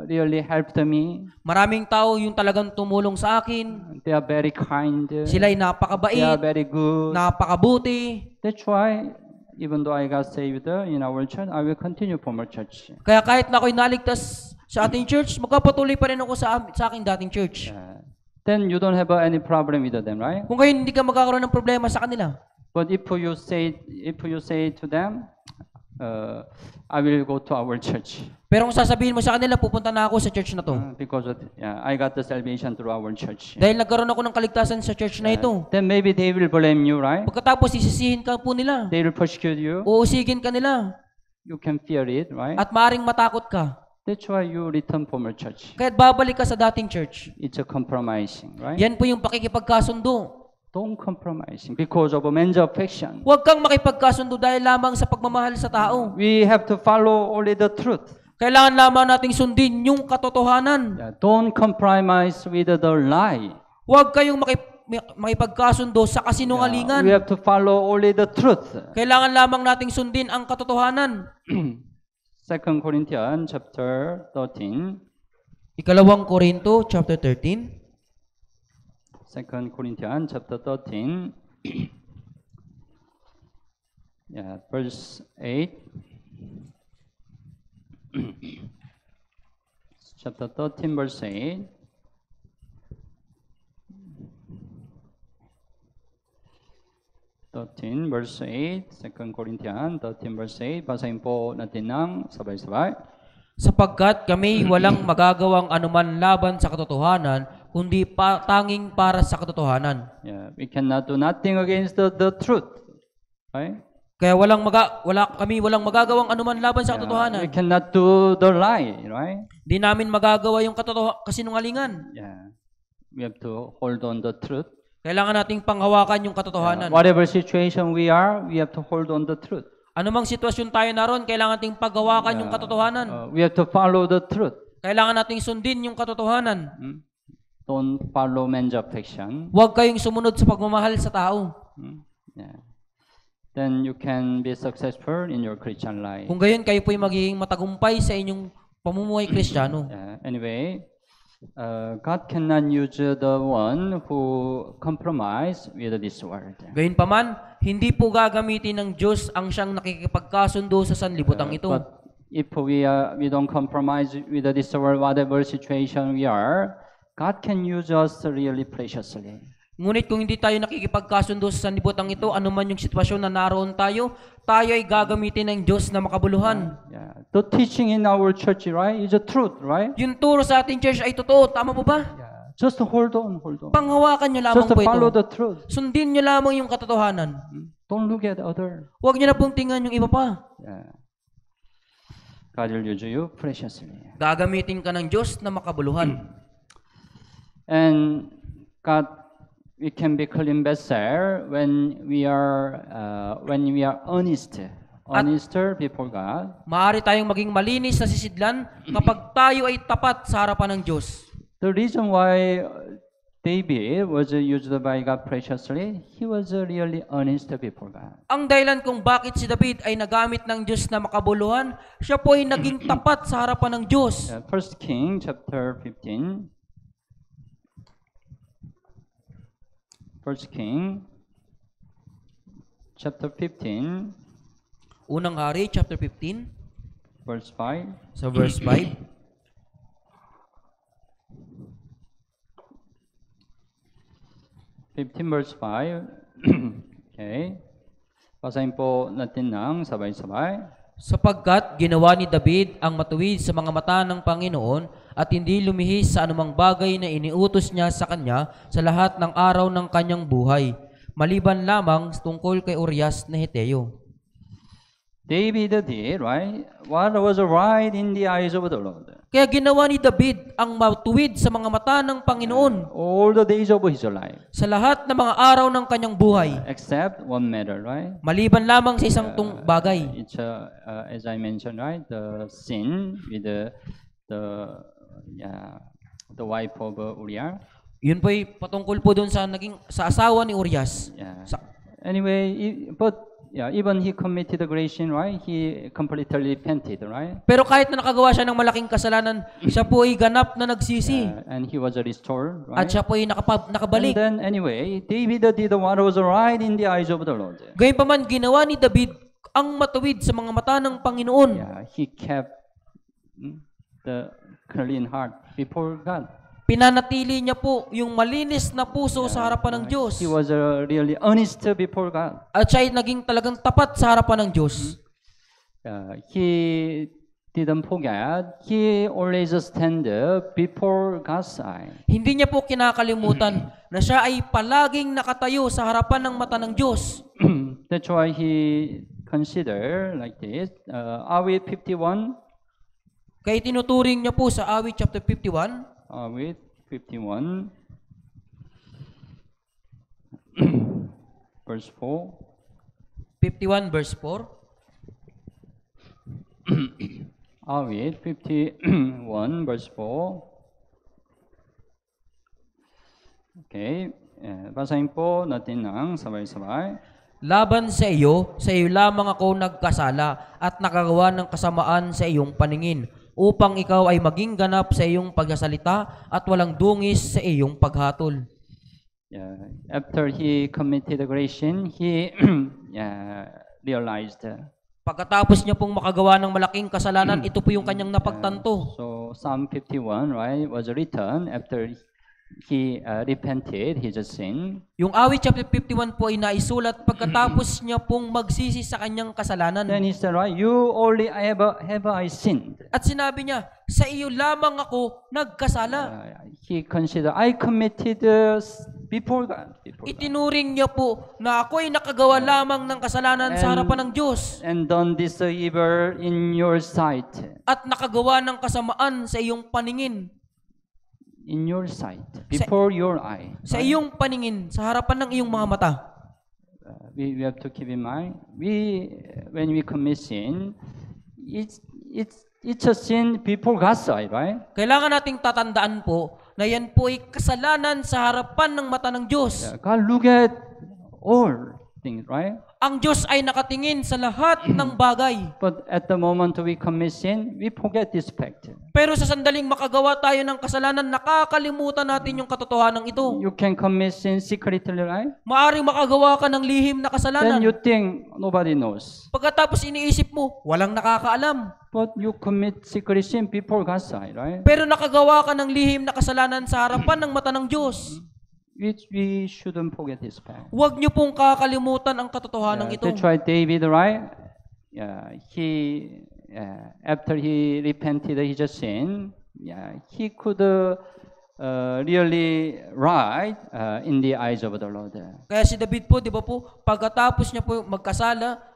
really helped me. Maraming tao yung talagang tumulong sa akin. They are very kind. Sila ay They are napakabait, very good. napakabuti. That's why, even though I got saved in our church, I will continue from our church. Kaya kahit na ako'y naligtas sa ating church, magpapatuloy pa rin ako sa aking dating church. Then you don't have any problem with them, right? Kung kayo hindi ka magkakaroon ng problema sa kanila. But if you say to them, I will go to our church Pero kung sasabihin mo sa kanila, pupunta na ako sa church na to. because I got the salvation through our church. Dahil nagkaroon ako ng kaligtasan sa church na ito. Then maybe they will blame you, right? Pagkatapos, isisihin ka po nila. They will persecute you. Uusigin ka nila. You can fear it, right? At maaaring matakot ka. That's why you return from our church. Kaya't babalik ka sa dating church. It's a compromising, right? Yan po yung pakikipagkasundo. Don't compromising because of a man's affection. Huwag kang makipagkasundo dahil lamang sa pagmamahal sa tao. We have to follow only the truth. Kailangan lamang nating sundin yung katotohanan. Don't compromise with the lie. Huwag kayong makipagkasundo sa kasinungalingan. We have to follow only the truth. Kailangan lamang nating sundin ang katotohanan. 2 Corinthians chapter 13. Ikalawang Korinto, chapter 13. 2 Corinthians chapter 13. Verse 8. Chapter 13, verse 8. Verse 8, 2 Corinthians 13 verse 8. Basahin po natin ng sabay-sabay. Sapagkat kami walang magagawang anuman laban sa katotohanan, kundi tanging para sa katotohanan. We cannot do nothing against the truth. Right? Kaya kami walang magagawang anuman laban sa katotohanan. We cannot do the lie, right? Di namin magagawa yung kasinungalingan. We have to hold on the truth. Kailangan nating panghawakan yung katotohanan. Whatever situation we are, we have to hold on the truth. Anumang sitwasyon tayo naroon, kailangan nating paghawakan yung katotohanan. We have to follow the truth. Kailangan nating sundin yung katotohanan. Don't follow man's affection. Huwag kayong sumunod sa pagmamahal sa tao. Then you can be successful in your Christian life. Kung gayon, kayo po'y magiging matagumpay sa inyong pamumuhay Kristiyano. Anyway, God cannot use the one who compromise with this world. Gayunpaman, hindi po gagamitin ng Diyos ang siyang nakikipagkasundo sa sanlibutan ito. But if we don't compromise with this world, whatever situation we are, God can use us really preciously. Ngunit kung hindi tayo nakikipagkasundo sa sanlibutan ito, anuman yung sitwasyon na naroon tayo ay gagamitin ng Diyos na makabuluhan. The teaching in our church, right, is the truth, right? Yung turo sa ating church ay totoo. Tama po ba? Just hold on. Panghawakan nyo lamang Just po follow ito. the truth. Sundin nyo lamang yung katotohanan. Don't look at other. Huwag nyo na pong tingnan yung iba pa. God will use you preciously. Gagamitin ka ng Diyos na makabuluhan. And God, we can be clean vessel when we are honest before God. Maaari tayong maging malinis na sisidlan kapag tayo ay tapat sa harapan ng Diyos. The reason why David was used by God preciously, he was really honest before God. Ang dahilan kung bakit si David ay nagamit ng Diyos na makabuluhan, siya po ay naging tapat sa harapan ng Diyos. 1 King chapter 15. 1 King chapter 15. Unang Hari, chapter 15, verse 5. sa verse 5. 15 verse 5. Okay. Basahin po natin ng sabay-sabay. Sapagkat ginawa ni David ang matuwid sa mga mata ng Panginoon at hindi lumihis sa anumang bagay na iniutos niya sa kanya sa lahat ng araw ng kanyang buhay, maliban lamang tungkol kay Urias na Heteo. David did, right? What was right in the eyes of the Lord. Kaya ginawa ni David ang matuwid sa mga mata ng Panginoon All the days of his life. sa lahat ng mga araw ng kanyang buhay, Except one matter, right? maliban lamang sa isang bagay. It's as I mentioned, right? The sin with the wife of Uriah. Yun po ay patungkol po doon sa asawa ni Urias. Yeah. Sa- Anyway, but yeah, even he committed aggression, right? He completely repented, right? Pero kahit na nakagawa siya ng malaking kasalanan, siya po ay ganap na nagsisi. And he was restored, At right? siya po ay And nakabalik. then anyway, David did what was right in the eyes of the Lord. Gayunpaman, ginawa ni David ang matuwid sa mga mata ng Panginoon. Yeah, he kept the clean heart before God. Pinanatili niya po yung malinis na puso sa harapan ng Diyos. He was really honest before God. At siya ay naging talagang tapat sa harapan ng Diyos. He didn't forget. He always stand before God's eye. Hindi niya po kinakalimutan na siya ay palaging nakatayo sa harapan ng mata ng Diyos. That's why he consider like this. Awit 51. Kaya tinuturing niya po sa Awit chapter 51, Awit 51. Verse 4. 51 verse 4. Awit 51 verse 4. Okay. Basahin po natin ng sabay-sabay. Laban sa iyo lamang ako nagkasala at nakagawa ng kasamaan sa iyong paningin, upang ikaw ay maging ganap sa iyong pagsasalita at walang dungis sa iyong paghatol. Yeah. After he committed aggression, he realized. Pagkatapos niya pong makagawa ng malaking kasalanan, ito po yung kanyang napagtanto. So Psalm 51, right, was written after he repented his sin. Yung Awit chapter 51 po ay naisulat pagkatapos niya pong magsisi sa kanyang kasalanan. Then he said, right, you only have I sinned. At sinabi niya, sa iyo lamang ako nagkasala. He considered, I committed before God. Itinuring niya po na ako ay nakagawa lamang ng kasalanan sa harapan ng Diyos. And done this evil in your sight. At nakagawa ng kasamaan sa iyong paningin. In your sight, before your eye. Sa iyong paningin, sa harapan ng iyong mga mata. We have to keep in mind, when we commit sin, it's a sin before God's eye, right? Kailangan nating tatandaan po na yan po ay kasalanan sa harapan ng mata ng Diyos. God look at all things, right? Ang Diyos ay nakatingin sa lahat ng bagay. But at the moment we commit sin, we forget this fact. Pero sa sandaling makagawa tayo ng kasalanan, nakakalimutan natin yung katotohanan ito. You can commit sin secretly, right? Maaring makagawa ka ng lihim na Then kasalanan. you think nobody knows. Pagkatapos iniisip mo, walang nakakaalam. But you commit secret sin before God's eye, right? Pero nakagawa ka ng lihim na kasalanan sa harapan ng mata ng Diyos. Which we shouldn't forget this fact. Huwag niyo pong kakalimutan ang katotohanan ito. That's why David, right? After he repented his sin, he could really right in the eyes of the Lord. Kaya si David po, di ba po, pagkatapos niya po magkasala,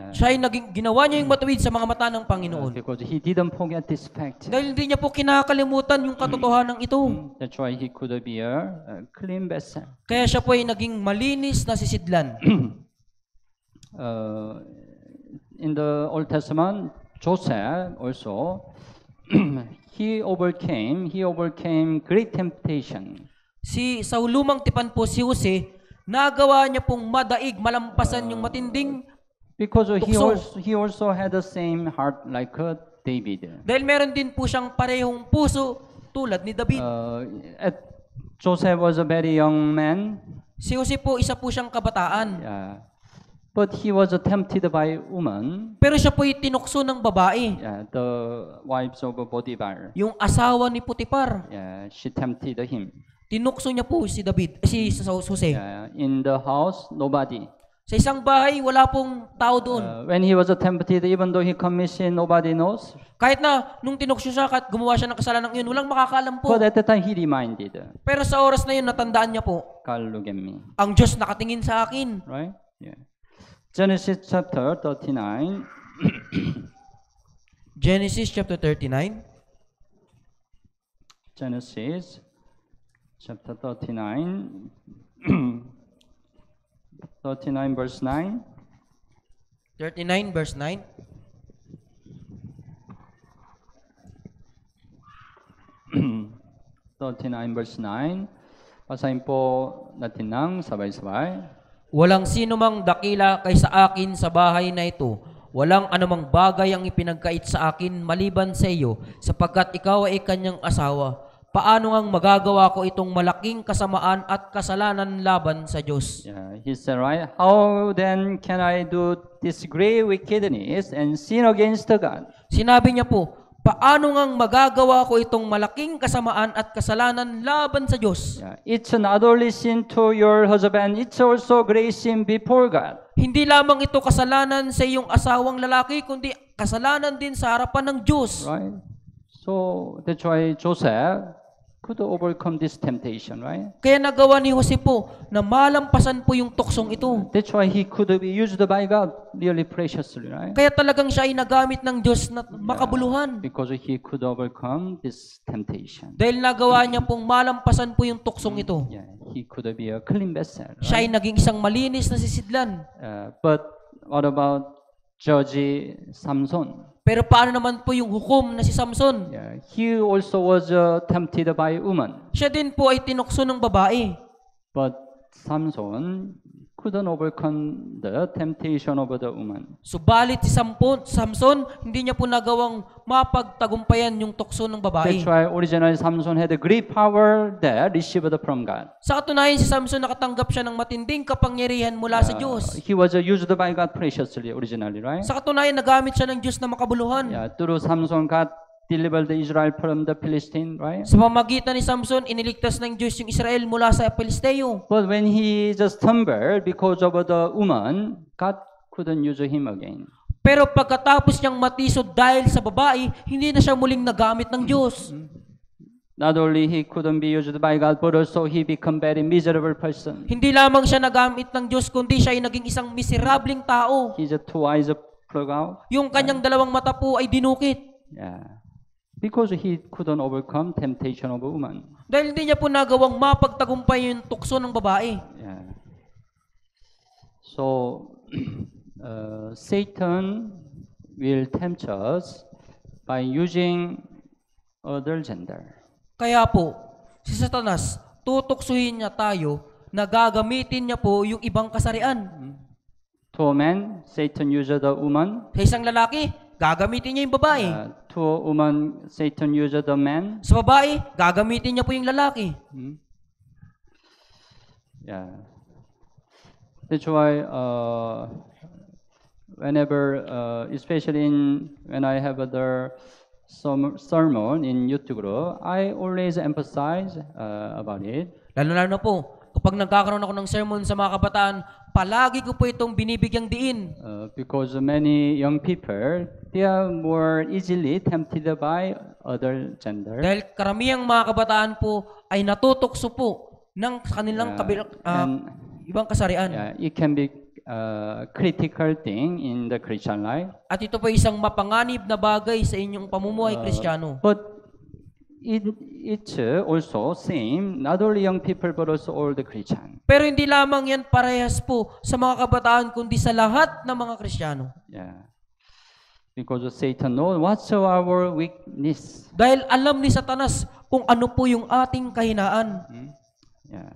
siya ay ginawa niya yung matuwid sa mga mata ng Panginoon. Because he didn't forget this fact. Dahil hindi niya po kinakalimutan yung katotohanan ito. That's why he could be a clean vessel. Kaya siya po ay naging malinis na sisidlan. In the Old Testament, Joseph also, he overcame great temptation. Sa lumang tipan po si Jose, nagawa niya pong madaig, malampasan yung matinding Because tukso. he also had the same heart like David. Dahil meron din po siyang parehong puso tulad ni David. Joseph was a very young man. Si Jose po, isa po siyang kabataan. But he was tempted by woman. Pero siya po ay tinukso ng babae. The wives of Potiphar. Yung asawa ni Putipar. She tempted him. Tinukso niya po si Jose. In the house, nobody. Sa isang bahay, wala pong tao doon. When he was tempted, even though he commits sin, nobody knows. Kahit na nung tinukso siya, kahit gumawa siya ng kasalanan yun, walang makakaalam po. But at the time, he reminded, Pero sa oras na yun, natandaan niya po, God, look at me. ang Diyos nakatingin sa akin. Right? Genesis chapter 39. Genesis chapter 39. Genesis chapter 39. 39 verse 9. 39 verse 9. Verse 9. Basahin po natin ng sabay-sabay. Walang sino mang dakila kaysa akin sa bahay na ito. Walang anumang bagay ang ipinagkait sa akin maliban sa iyo, sapagkat ikaw ay kanyang asawa. Paano ngang magagawa ko itong malaking kasamaan at kasalanan laban sa Diyos? Yeah, he said, right? How then can I do this great wickedness and sin against God? Sinabi niya po, paano ngang magagawa ko itong malaking kasamaan at kasalanan laban sa Diyos? Yeah, it's not only sin to your husband, it's also great sin before God. Hindi lamang ito kasalanan sa iyong asawang lalaki, kundi kasalanan din sa harapan ng Diyos. Right? So that's why Joseph could overcome this temptation, right? Kaya nagawa ni Jose po na malampasan po yung tuksong ito. That's why he could be used by God really preciously, right? Kaya talagang siya ay nagamit ng Diyos na makabuluhan. Because he could overcome this temptation. Dahil nagawa niya pong malampasan po yung tuksong ito. Yeah, he could be a clean vessel. Siya Right? ay naging isang malinis na sisidlan. But what about Judge Samson? Pero paano naman po yung hukom na si Samson? Yeah, he also was tempted by woman. Siya din po ay tinukso ng babae. But Samson couldn't overcome the temptation of the woman. Subalit si Samson, hindi niya po nagawang mapagtagumpayan yung tukso ng babae. That's why originally Samson had a great power that received from God. Sa katunayan, si Samson nakatanggap siya ng matinding kapangyarihan mula sa Diyos. He was used by God preciously originally, right? Sa katunayan, nagamit siya ng Diyos na makabuluhan. Yeah, through Samson, God delivered Israel from the Philistine, right? Sa pamagitan ni Samson, iniligtas ng Diyos yung Israel mula sa Pilisteo. But when he just stumbled because of the woman, God couldn't use him again. Pero pagkatapos niyang matisod dahil sa babae, hindi na siya muling nagamit ng Diyos. Not only he couldn't be used by God, but also he became very miserable person. Hindi lamang siya nagamit ng Diyos, kundi siya ay naging isang miserableng tao. His two eyes plug out. Yung kanyang dalawang mata po ay dinukit. Yeah. Because he couldn't overcome temptation of a woman. Dahil hindi niya po nagawang mapagtagumpay yung tukso ng babae. Yeah. So, Satan will tempt us by using other gender. Kaya po, si Satanas, tutuksuhin niya tayo na gagamitin niya po yung ibang kasarian. To a man, Satan used a woman. Sa isang lalaki, gagamitin niya yung babae. To a woman, Satan used a man. Sa babae, gagamitin niya po yung lalaki. Yeah. That's why whenever, especially when I have other sermon in YouTube, I always emphasize about it. Lalo-lalo na po, kapag nagkakaroon ako ng sermon sa mga kabataan, palagi ko po itong binibigyang diin. Because many young people, they are more easily tempted by other gender. Dahil karamihang mga kabataan po ay natutukso po ng kanilang ibang kasarian. Yeah, it can be critical thing in the Christian life. At ito po isang mapanganib na bagay sa inyong pamumuhay Kristiyano. But it's also same, not only young people but also all the Christian. Pero hindi lamang yan parehas po sa mga kabataan, kundi sa lahat ng mga Kristiyano. Yeah. Because Satan knows what's our weakness. Dahil alam ni Satanas kung ano po yung ating kahinaan. Yeah.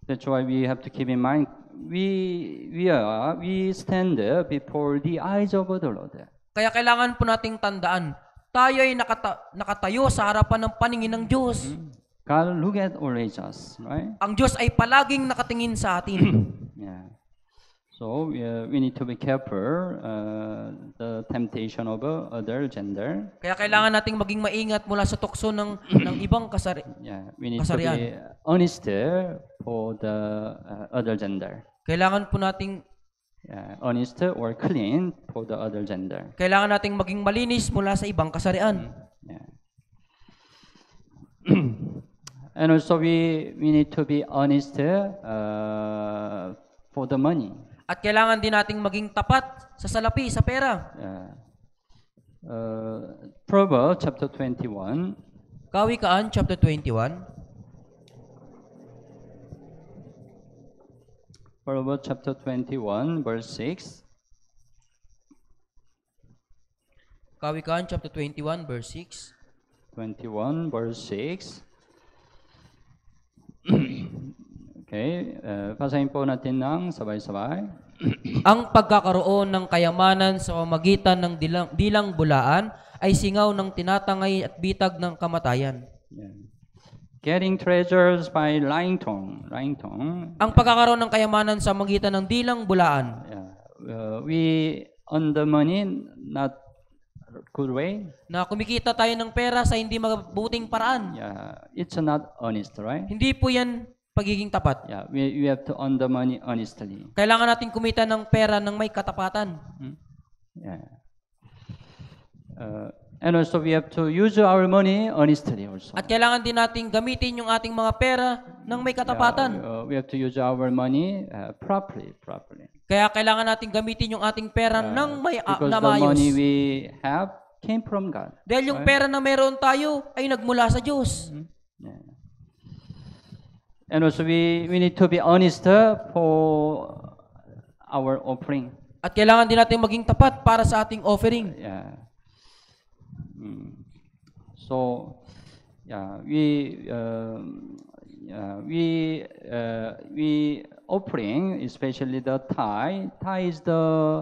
That's why we have to keep in mind we stand before the eyes of the Lord. Kaya kailangan po nating tandaan, tayo ay nakatayo sa harapan ng paningin ng Diyos. God look at always us, right? Ang Diyos ay palaging nakatingin sa atin. Yeah. So we need to be careful the temptation of other gender. Kaya kailangan nating maging maingat mula sa tukso ng ibang Yeah, we need kasarian. to be honest for the other gender. Kailangan po nating Honest or clean for the other gender. Kailangan nating maging malinis mula sa ibang kasarian. Yeah. And also we need to be honest for the money. At kailangan din nating maging tapat sa salapi, sa pera. Proverbs chapter 21. Kawikaan chapter 21. Proverbs chapter 21 verse 6. Kawikaan chapter 21 verse 6. 21 verse 6. Okay, basahin po natin ng sabay-sabay. Ang pagkakaroon ng kayamanan sa pamagitan ng dilang bulaan ay singaw ng tinatangay at bitag ng kamatayan. Yeah. Getting treasures by lying tongue. Lying tongue. Ang pagkakaroon ng kayamanan sa magitan ng dilang bulaan. Yeah. We earn the money not good way. Na kumikita tayo ng pera sa hindi mabuting paraan. Yeah, it's not honest, right? Hindi po yan pagiging tapat. Yeah, we have to earn the money honestly. Kailangan natin kumita ng pera ng may katapatan. Yeah. And also we have to use our money honestly also. At kailangan din natin gamitin yung ating mga pera ng may katapatan. We have to use our money properly. Kaya kailangan natin gamitin yung ating pera ng may Because na the money maayos. we have came from God. Dahil yung pera na meron tayo ay nagmula sa Diyos. Yeah. And also we need to be honest for our offering. At kailangan din natin maging tapat para sa ating offering. Yeah. So, yeah, we offering, especially the tithe. Tithe is the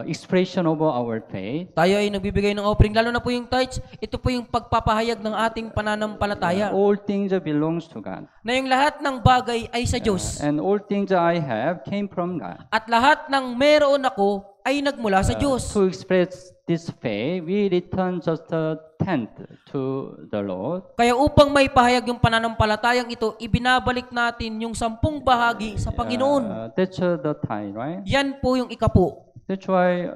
expression of our faith. Tayo ay nagbibigay ng offering, lalo na po yung tithes. Ito po yung pagpapahayag ng ating pananampalataya. All things belongs to God. Na yung lahat ng bagay ay sa Diyos. And all things I have came from God. At lahat ng meron ako ay nagmula sa Diyos. To express this faith, we return just a tenth to the Lord. Kaya upang may pahayag yung pananampalatayang ito, ibinabalik natin yung 10 bahagi sa Panginoon. That's the tithe, right? Yan po yung ikapo. That's why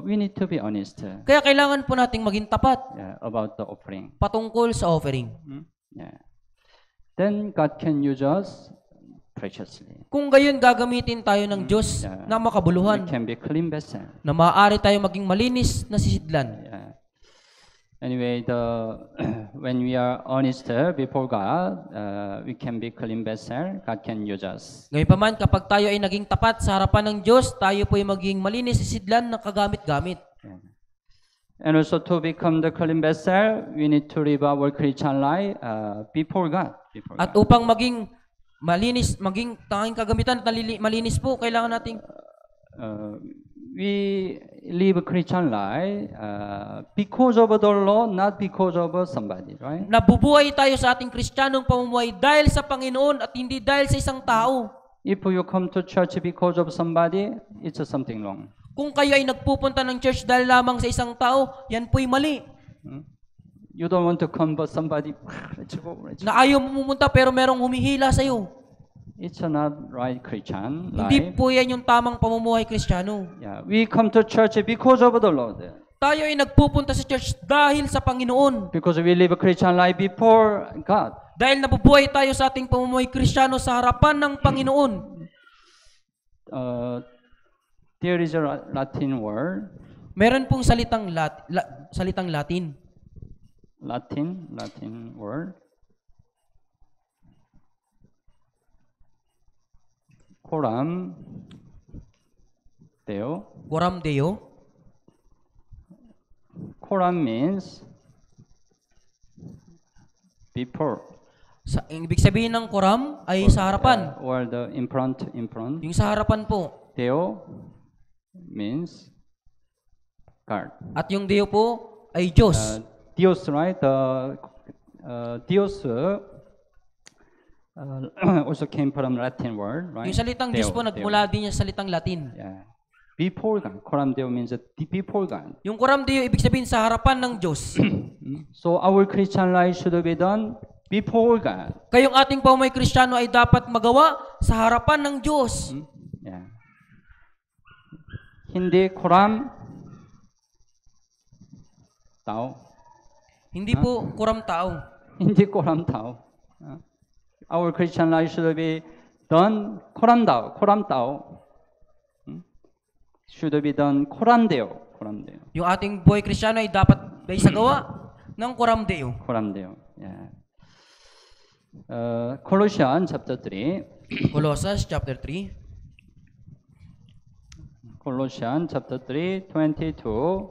we need to be honest Kaya kailangan po nating maging tapat about the offering. patungkol sa offering. Yeah. Then God can use us preciously. Kung gayon gagamitin tayo ng Diyos na We makabuluhan, can be clean vessel. na maaari tayo maging malinis na sisidlan. Yeah. Anyway, when we are honest before God, we can be clean vessel. God can use us. Gayunpaman, kapag tayo ay naging tapat sa harapan ng Diyos, tayo po ay maging malinis sisidlan na kagamit-gamit. Yeah. And also to become the clean vessel, we need to live our Christian life before God. At upang maging malinis, maging tanging kagamitan at malinis po, kailangan nating we live a Christian life because of the Lord, not because of somebody, right? nabubuhay tayo sa ating Kristiyanong pamumuhay dahil sa Panginoon at hindi dahil sa isang tao. If you come to church because of somebody, it's something wrong. Kung kayo ay nagpupunta ng church dahil lamang sa isang tao, yan po'y mali. You don't want to come but somebody, let's go. Na ayaw mo pumunta pero merong humihila sa iyo. It's not right Christian Hindi life. po yan yung tamang pamumuhay Kristiyano. Yeah, we come to church because of the Lord. Tayo ay nagpupunta sa church dahil sa Panginoon. Because we live a Christian life before God. Dahil nabubuhay tayo sa ating pamumuhay Kristiyano sa harapan ng Panginoon. There is a Latin word. Meron pong salitang Latin. Latin word. Coram Deo. Coram Deo. Coram means before. Ibig sabihin ng Coram ay sa harapan. Or the in front. Yung sa harapan po. Deo means God. At yung Deo po ay Diyos. Dios, right? Dios also came from Latin word, right? Yung salitang Diyos po nagmula din sa salitang Latin. Yeah. Before God. Coram Deo means before God. Yung Coram Deo ibig sabihin sa harapan ng Diyos. So our Christian life should be done before God. Kayong ating pamumuhay Kristiyano ay dapat magawa sa harapan ng Diyos. Yeah. Hindi Coram Tao. Hindi po Coram tao. Hindi Coram Tao. Our Christian life should be done Coram Tao. Should be done Coram Deo. Yung ating buhay Kristiyano ay dapat ay sagawa ng Coram Deo. Coram Deo. Yeah. Colossians chapter 3. Colossus chapter 3. Colossians chapter 3, 22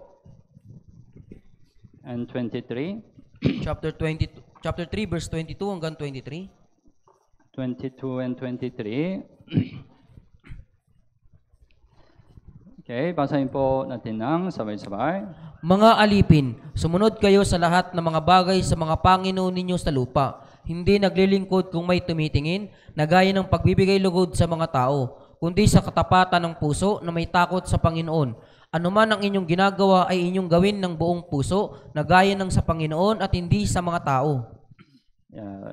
and 23. Chapter 3 verse 22 hanggang 23. 22 and 23. Okay, basahin po natin ng sabay-sabay. Mga alipin, sumunod kayo sa lahat ng mga bagay sa mga Panginoon ninyo sa lupa. Hindi naglilingkod kung may tumitingin, na gaya ng pagbibigay lugod sa mga tao, kundi sa katapatan ng puso na may takot sa Panginoon. Ano man ang inyong ginagawa ay inyong gawin ng buong puso, na gaya ng sa Panginoon at hindi sa mga tao.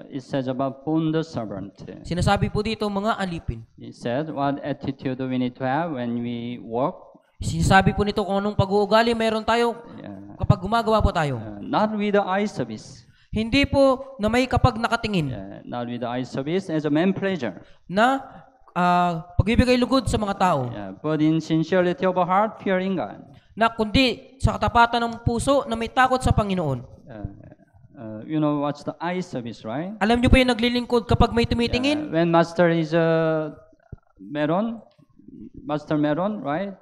It says about bond servant. Sinasabi po dito mga alipin. It said what attitude we need to have when we work. Sinasabi po nito kung anong pag-uugali mayroon tayo kapag gumagawa po tayo. Not with the eye service. Hindi po na may kapag nakatingin. Not with the eye service as a man pleasure. Na pagbibigay lugod sa mga tao. But in sincerity of heart, fearing God. Na kundi sa katapatan ng puso na may takot sa Panginoon. You know what's the eye service, right? Alam niyo po yung naglilingkod kapag may tumitingin? When master is master meron, right?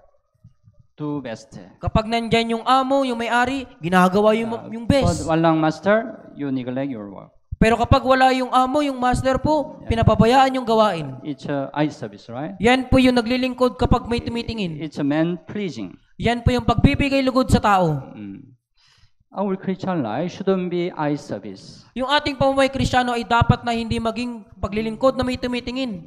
Do best. Kapag nandyan yung amo, yung may-ari, ginagawa yung best. But walang master, you neglect your work. Pero kapag wala yung amo, yung master po, pinapabayaan yung gawain. It's eye service, right? Yan po yung naglilingkod kapag may tumitingin. It's a man pleasing. Yan po yung pagbibigay lugod sa tao. Our Christian life shouldn't be eye service. Yung ating pamumuhay Kristiyano ay dapat na hindi maging paglilingkod na may tumitingin.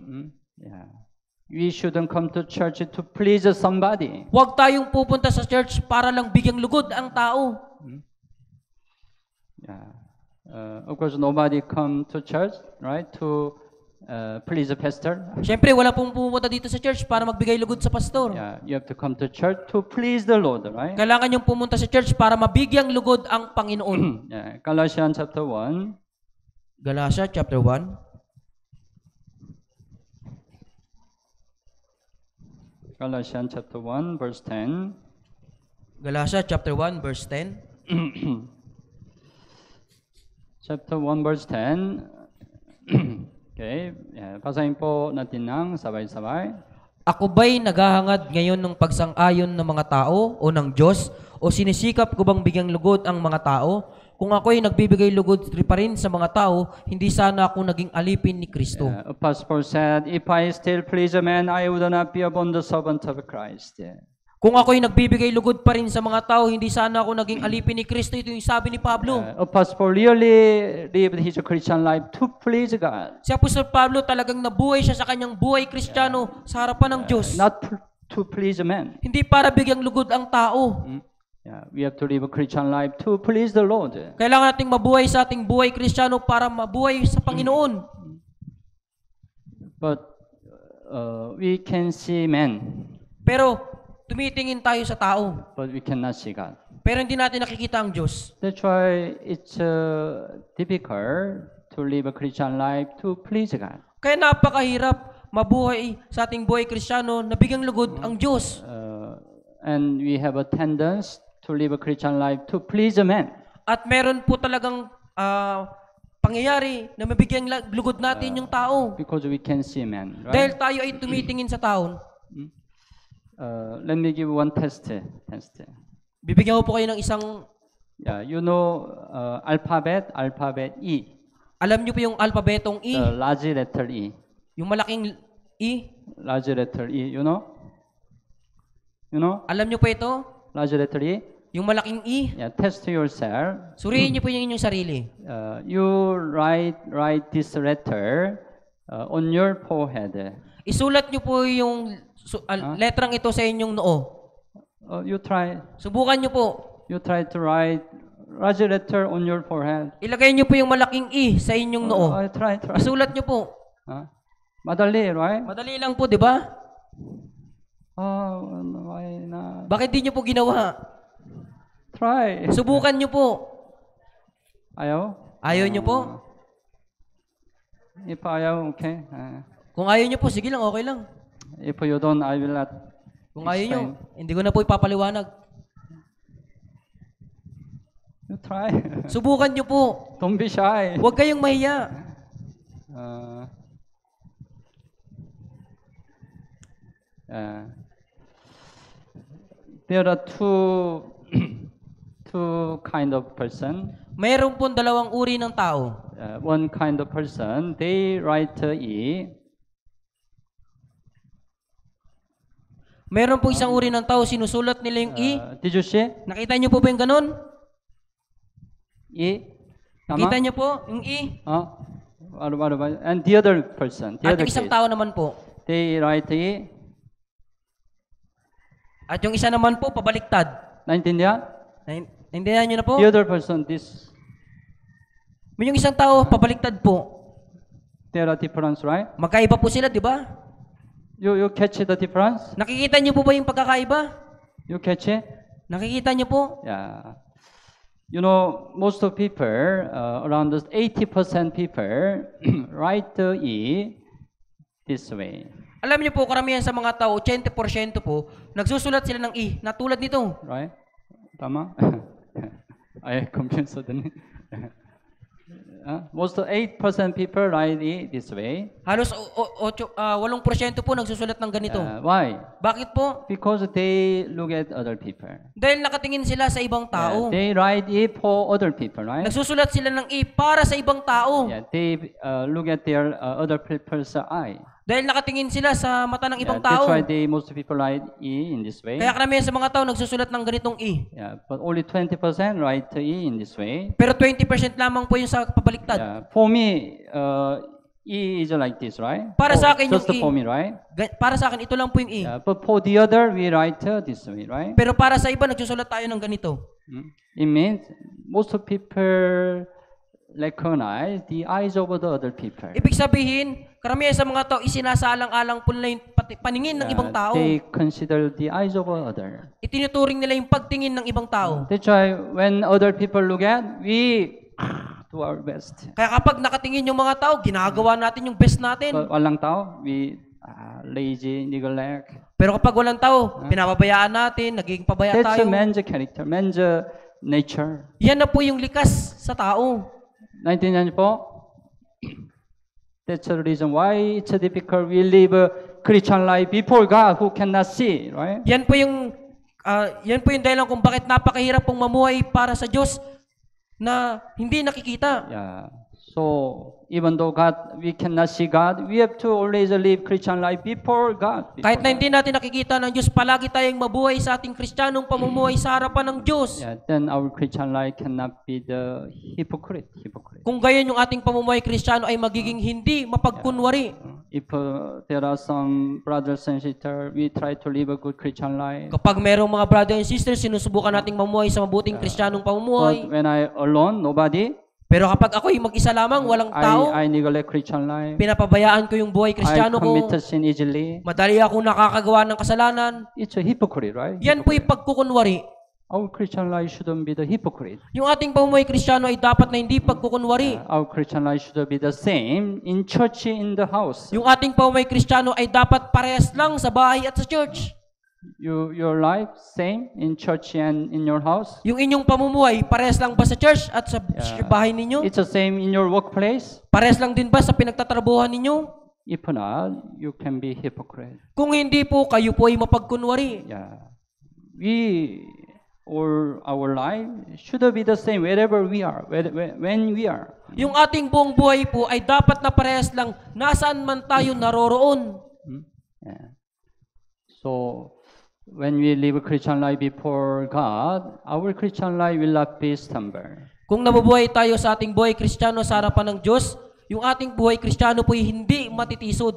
We shouldn't come to church to please somebody. Huwag tayong pupunta sa church para lang bigyang lugod ang tao. Of course, nobody come to church, right, to please the pastor. Siyempre, wala pong pumunta dito sa church para magbigay lugod sa pastor. You have to come to church to please the Lord, right? Kailangan yung pumunta sa church para mabigyang lugod ang Panginoon. Galatians chapter 1. Galatia chapter 1. Galatians chapter 1 verse 10. Galatia chapter 1 verse 10. Chapter 1 verse 10. Okay, basahin po natin ng sabay-sabay. Ako ba'y naghahangad ngayon ng pagsang-ayon ng mga tao o ng Diyos? O sinisikap ko bang bigyang lugod ang mga tao? Kung ako'y nagbibigay lugod pa rin sa mga tao, hindi sana ako naging alipin ni Kristo. Apostle Paul said, if I still please a man, I would not be a bond servant of Christ. Kung ako'y nagbibigay lugod pa rin sa mga tao, hindi sana ako naging alipin ni Kristo. Ito yung sabi ni Pablo. Apostle Paul really lived his Christian life to please God. Si Apostol Pablo talagang nabuhay siya sa kanyang buhay Kristiyano sa harapan ng Diyos. Not to please a man. Hindi para bigyang lugod ang tao. We have to live a Christian life to please the Lord. Kailangan nating mabuhay sa ating buhay Kristiyano para mabuhay sa Panginoon. But we can see men. Pero tumitingin tayo sa tao. But we cannot see God. Pero hindi natin nakikita ang Diyos. That's why it's difficult to live a Christian life to please God. Kaya napakahirap mabuhay sa ating buhay Kristiyano na bigyang lugod ang Diyos. And we have a tendency to live a Christian life to please a man. At meron po talagang pangyayari na mabigyang lugod natin yung tao. Because we can see man, right? Dahil tayo ay tumitingin sa tao. Let me give one test. Bibigyan ko po kayo ng isang... You know alphabet E. Alam niyo po yung alpabetong E? The large letter E. Yung malaking E? Large letter E, you know? You know? Alam niyo po ito? Large letter E. Yung malaking E? Test yourself. Suriin niyo po yung inyong sarili. You write this letter on your forehead. Isulat niyo po yung letrang ito sa inyong noo. You try. Subukan niyo po. You try to write large letter on your forehead. Ilagay niyo po yung malaking E sa inyong noo. Try. Isulat niyo po. Madali, right? Madali lang po, di ba? Why not? Bakit di niyo po ginawa? Try. Subukan niyo po. Ayaw? Ayaw niyo po? If ayaw, okay. Kung ayaw niyo po, sige lang, okay lang. If you don't, I will not. Kung ayaw niyo, hindi ko na po ipapaliwanag. You try. Subukan niyo po. Don't be shy. Huwag kayong mahiya. There are two kind of person. Mayroon pong dalawang uri ng tao. One kind of person, they write E. Mayroon pong isang uri ng tao, sinusulat nila yung E. Did you see? Nakita niyo po ba yung ganun? E? Nakita Tama? niyo po yung E? What about? And the other person, the At other yung isang case, tao naman po. they write E. At yung isa naman po, pabaliktad. Naintindihan? Naintindihan niyo na po? The other person, this, Yung isang tao, pabaliktad po. there are difference, right? Magkaiba po sila, di ba? You catch the difference? Nakikita niyo po ba yung pagkakaiba? You catch it? Nakikita niyo po? Yeah. You know, most of people, around 80% people, write the E this way, Alam niyo po, karamihan sa mga tao, 80% po, nagsusulat sila ng E, na tulad nito. right? Tama? I confused suddenly. Most of 8% people write E this way. Halos 8% po nagsusulat ng ganito. Why? Bakit po? Because they look at other people. Dahil nakatingin sila sa ibang tao. They write E for other people, right? Nagsusulat sila ng E para sa ibang tao. Yeah, they look at their other people's eye. Dahil nakatingin sila sa mata ng ibang That's tao. why most people write E in this way. Kaya karamihan sa mga tao nagsusulat ng ganitong E. Yeah, but only 20% write E in this way. Pero 20% lamang po yung sa pabaliktad. Yeah, for me, E is like this, right? Para sa akin just yung E. for me, right? Para sa akin, ito lang po yung E. Yeah, but for the other, we write this way, right? Pero para sa iba, nagsusulat tayo ng ganito. It means most of people recognize the eyes of the other people. Ibig sabihin, karamihan sa mga tao, isinasaalang-alang po nila yung paningin ng ibang tao. They consider the eyes of other. Itinuturing nila yung pagtingin ng ibang tao. That's why when other people look at, we do our best. Kaya kapag nakatingin yung mga tao, ginagawa natin yung best natin. But walang tao, we lazy, neglect. Pero kapag walang tao, pinababayaan natin, naging pabaya That's a tayo. man's character, man's nature. Yan na po yung likas sa tao. Naintindihan niyo po? That's the reason why it's difficult. We live a Christian life before God who cannot see, right? Yan po yung dahilan kung bakit napakahirap pong mamuhay para sa Diyos na hindi nakikita. Yeah. So even though we cannot see God, we have to always live Christian life before God. Kahit na hindi natin nakikita ng Diyos, palagi tayong mabuhay sa ating Kristiyanong pamumuhay sa harapan ng Diyos. Yeah, then our Christian life cannot be the hypocrite. Kung gayon yung ating pamumuhay Kristiyano ay magiging hindi mapagkunwari. If there are some brothers and sisters, we try to live a good Christian life. Kapag merong mga brother and sisters, sinusubukan nating mamuhay sa mabuting Kristiyanong pamumuhay. But when I alone, nobody, Pero kapag ako'y mag-isa lamang, walang tao, I neglect Christian life. pinapabayaan ko yung buhay I Kristiyano commit ko. sin easily. Madali akong nakakagawa ng kasalanan. It's a hypocrite, right? Yan po yung pagkukunwari. Our Christian life shouldn't be the hypocrite. Yung ating pamumuhay Kristiyano ay dapat na hindi pagkukunwari. Our Christian life should be the same in church, in the house. Yung ating pamumuhay Kristiyano ay dapat parehas lang sa bahay at sa church. Your life same in church and in your house. Yung inyong pamumuhay, parehas lang ba sa church at sa bahay ninyo? It's the same in your workplace. Parehas lang din ba sa pinagtatrabuhan ninyo? If not, you can be hypocrite. Kung hindi po, kayo po ay mapagkunwari. Yeah, or our life should be the same wherever we are, when we are. Yung ating buong buhay po ay dapat na parehas lang nasaan man tayo naroroon. Yeah. So, when we live a Christian life before God, our Christian life will not be stumble. Kung nabubuhay tayo sa ating buhay Kristiyano sa harapan ng Diyos, yung ating buhay Kristiyano po ay hindi matitisod.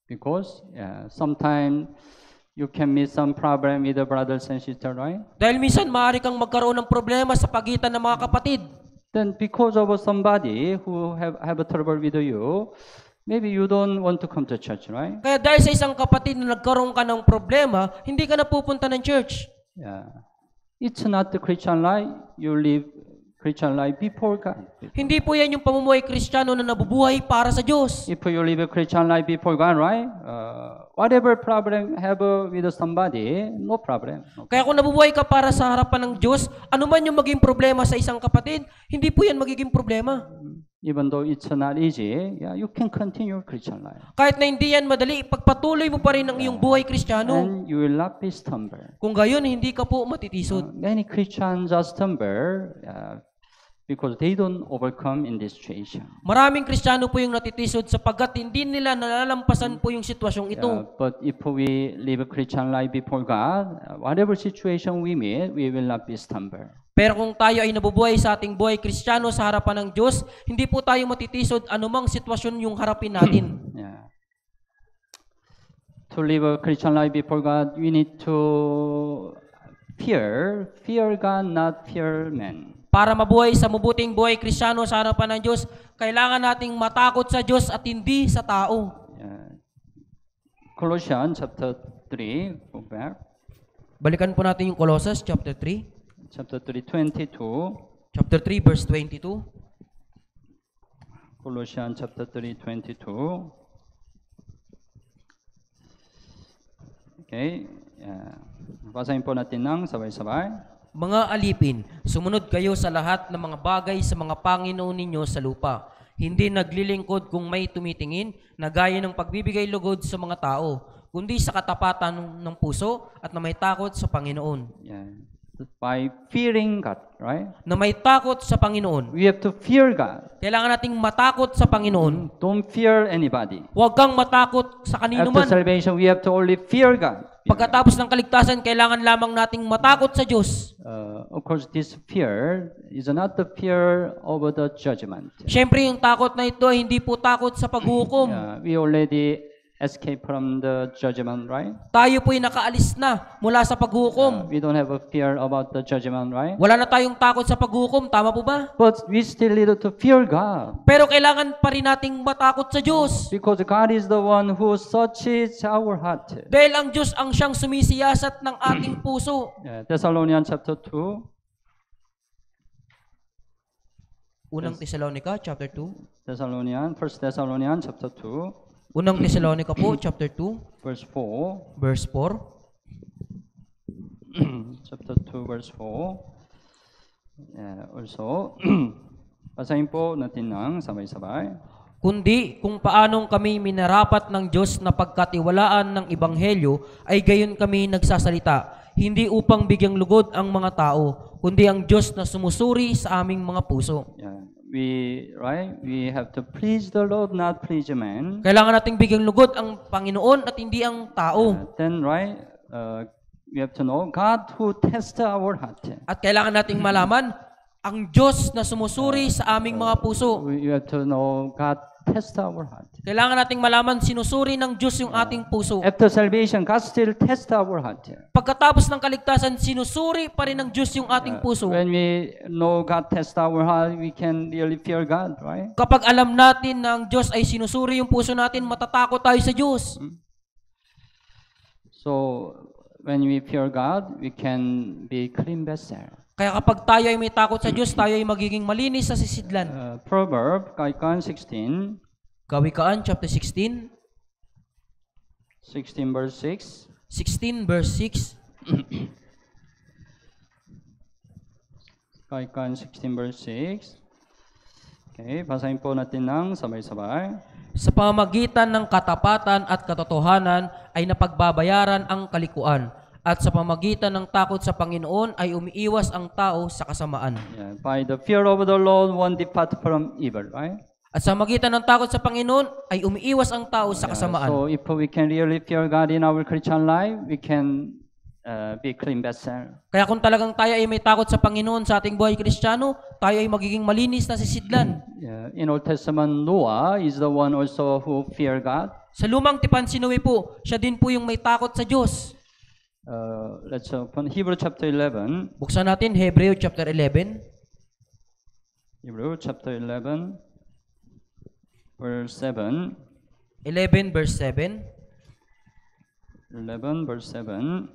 Because sometimes you can meet some problem with the brothers and sisters, right? Dahil minsan maaari kang magkaroon ng problema sa pagitan ng mga kapatid. Then because of somebody who have a trouble with you, maybe you don't want to come to church, right? Kaya dahil sa isang kapatid na nagkaroon ka ng problema, hindi ka na pupunta ng church. Yeah. It's not the Christian life. You live Christian life before God. Hindi po yan yung pamumuhay Kristiyano na nabubuhay para sa Diyos. If you live a Christian life before God, right? Whatever problem have with somebody, no problem. Kaya kung nabubuhay ka para sa harapan ng Diyos, ano man yung maging problema sa isang kapatid, hindi po yan magiging problema. Even though it's not easy, yeah, you can continue Christian life. Kahit na hindi yan madali, pagpatuloy mo pa rin ang iyong buhay Kristiyano. And you will not be stumble. Kung gayon, hindi ka po matitisod. Many Christians are stumble because they don't overcome in this situation. Maraming Kristiyano po yung natitisod sapagkat hindi nila nalalampasan po yung sitwasyong ito. But if we live a Christian life before God, whatever situation we meet, we will not be stumbled. Pero kung tayo ay nabubuhay sa ating buhay Kristiyano sa harapan ng Diyos, hindi po tayo matitisod anumang sitwasyon yung harapin natin. Yeah. To live a Christian life before God, we need to fear God, not fear men. Para mabuhay sa mabuting buhay Kristiyano sa harapan ng Diyos, kailangan nating matakot sa Diyos at hindi sa tao. Yeah. Colossians chapter 3, go back. Balikan po natin yung Colossus chapter 3. Chapter 3, 22. Chapter 3 verse 22. Colossians chapter 3, 22. Okay. Yeah. Basahin po natin ng sabay-sabay. Mga alipin, sumunod kayo sa lahat ng mga bagay sa mga Panginoon ninyo sa lupa. Hindi naglilingkod kung may tumitingin na gaya ng pagbibigay lugod sa mga tao, kundi sa katapatan ng puso at na may takot sa Panginoon. Yeah. By fearing God, right? Na may takot sa Panginoon. We have to fear God. Kailangan nating matakot sa Panginoon. Don't fear anybody. Huwag kang matakot sa kanino After man. salvation, we have to only fear God. Pagkatapos ng kaligtasan, kailangan lamang nating matakot sa Diyos. Of course, this fear is not the fear of the judgment. Siyempre, yung takot na ito ay hindi po takot sa paghukom. We already escaped from the judgment, right? Tayo po'y nakaalis na mula sa paghukom. We don't have a fear about the judgment, right? Wala na tayong takot sa paghukom. Tama po ba? But we still need to fear God. Pero kailangan pa rin nating matakot sa Diyos. Because God is the one who searches our heart. Dahil ang Diyos ang siyang sumisiyasat ng ating puso. Thessalonians chapter 2. Unang Tesalonica, chapter 2. 1 Thessalonians chapter 2. Unang Tesalonica po, chapter 2, Verse 4. verse 4. Chapter 2, verse 4. Also, basahin po natin ng sabay-sabay. Kundi kung paanong kami minarapat ng Diyos na pagkatiwalaan ng Ebanghelyo, ay gayon kami nagsasalita, hindi upang bigyang lugod ang mga tao, kundi ang Diyos na sumusuri sa aming mga puso. We have to please the Lord, not please man. Kailangan nating bigyang lugod ang Panginoon at hindi ang tao. Then we have to know God who tests our heart. At kailangan nating malaman ang Diyos na sumusuri sa aming mga puso. We have to know God tests our heart. Kailangan nating malaman sinusuri ng Diyos yung ating puso. After salvation, God still tests our heart. Pagkatapos ng kaligtasan, sinusuri pa rin ng Diyos yung ating puso. When we know God tests our heart, we can really fear God, right? Kapag alam natin na ang Diyos ay sinusuri yung puso natin, matatakot tayo sa Diyos. So, when we fear God, we can be clean vessel. Kaya kapag tayo ay may takot sa Diyos, tayo ay magiging malinis sa sisidlan. Proverb, Kawikaan 16. Kawikaan, chapter 16. 16 verse 6. 16 verse 6. Kawikaan 16 verse 6. Okay, basahin po natin ng sabay-sabay. Sa pamamagitan ng katapatan at katotohanan ay napagbabayaran ang kalikuan. At sa pamamagitan ng takot sa Panginoon ay umiiwas ang tao sa kasamaan. By the fear of the Lord, one depart from evil, right? At sa magitan ng takot sa Panginoon ay umiiwas ang tao sa kasamaan. So if we can really fear God in our Christian life, we can be clean vessel. Kaya kung talagang tayo ay may takot sa Panginoon sa ating buhay Kristiyano, tayo ay magiging malinis na sisidlan. In Old Testament, Noah is the one also who fear God. Sa lumang tipan si Noe po, siya din po yung may takot sa Diyos. Let's open Hebrew chapter 11. Buksan natin Hebreo chapter 11. Hebrew chapter 11, verse 7. 11 verse 7. 11 verse 7.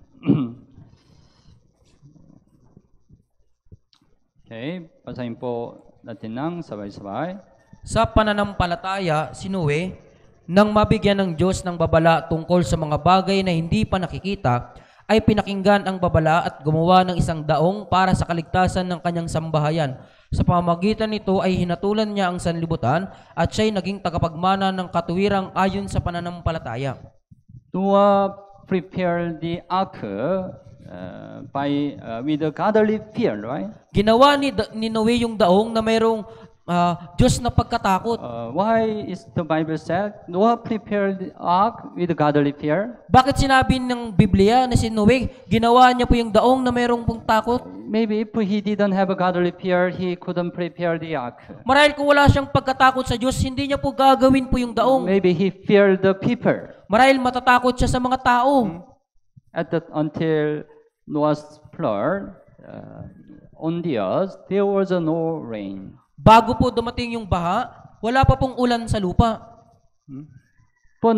Okay, basahin po natin ng sabay-sabay. Sa pananampalataya, si Noe, nang mabigyan ng Diyos ng babala tungkol sa mga bagay na hindi pa nakikita, ay pinakinggan ang babala at gumawa ng isang daong para sa kaligtasan ng kanyang sambahayan. Sa pamamagitan nito ay hinatulan niya ang sanlibutan at siya'y naging tagapagmana ng katuwirang ayon sa pananampalataya. Noah prepared the ark with a godly fear, right? Ginawa ni Noe yung daong na mayroong Diyos na pagkatakot. Why is the Bible said Noah prepared the ark with godly fear? Bakit sinabi ng Biblia na si Noe, ginawa niya po yung daong na mayroong pong takot? Maybe if he didn't have a godly fear, he couldn't prepare the ark. Marahil kung wala siyang pagkatakot sa Diyos, hindi niya po gagawin po yung daong. Maybe he feared the people. Marahil matatakot siya sa mga tao. Until Noah's flood on the earth, there was no rain. Bago po dumating yung baha, wala pa pong ulan sa lupa. But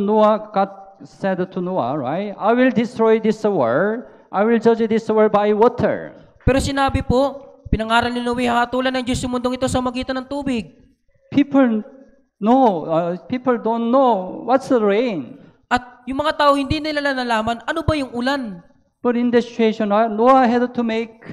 God said to Noah, right? I will destroy this world. I will judge this world by water. Pero sinabi po, pinangaral ni Noe, hatulan ng Diyos yung mundong ito sa magitan ng tubig. People don't know what's the rain. At yung mga tao hindi nila nalaman, ano ba yung ulan? But in the situation, Noah had to make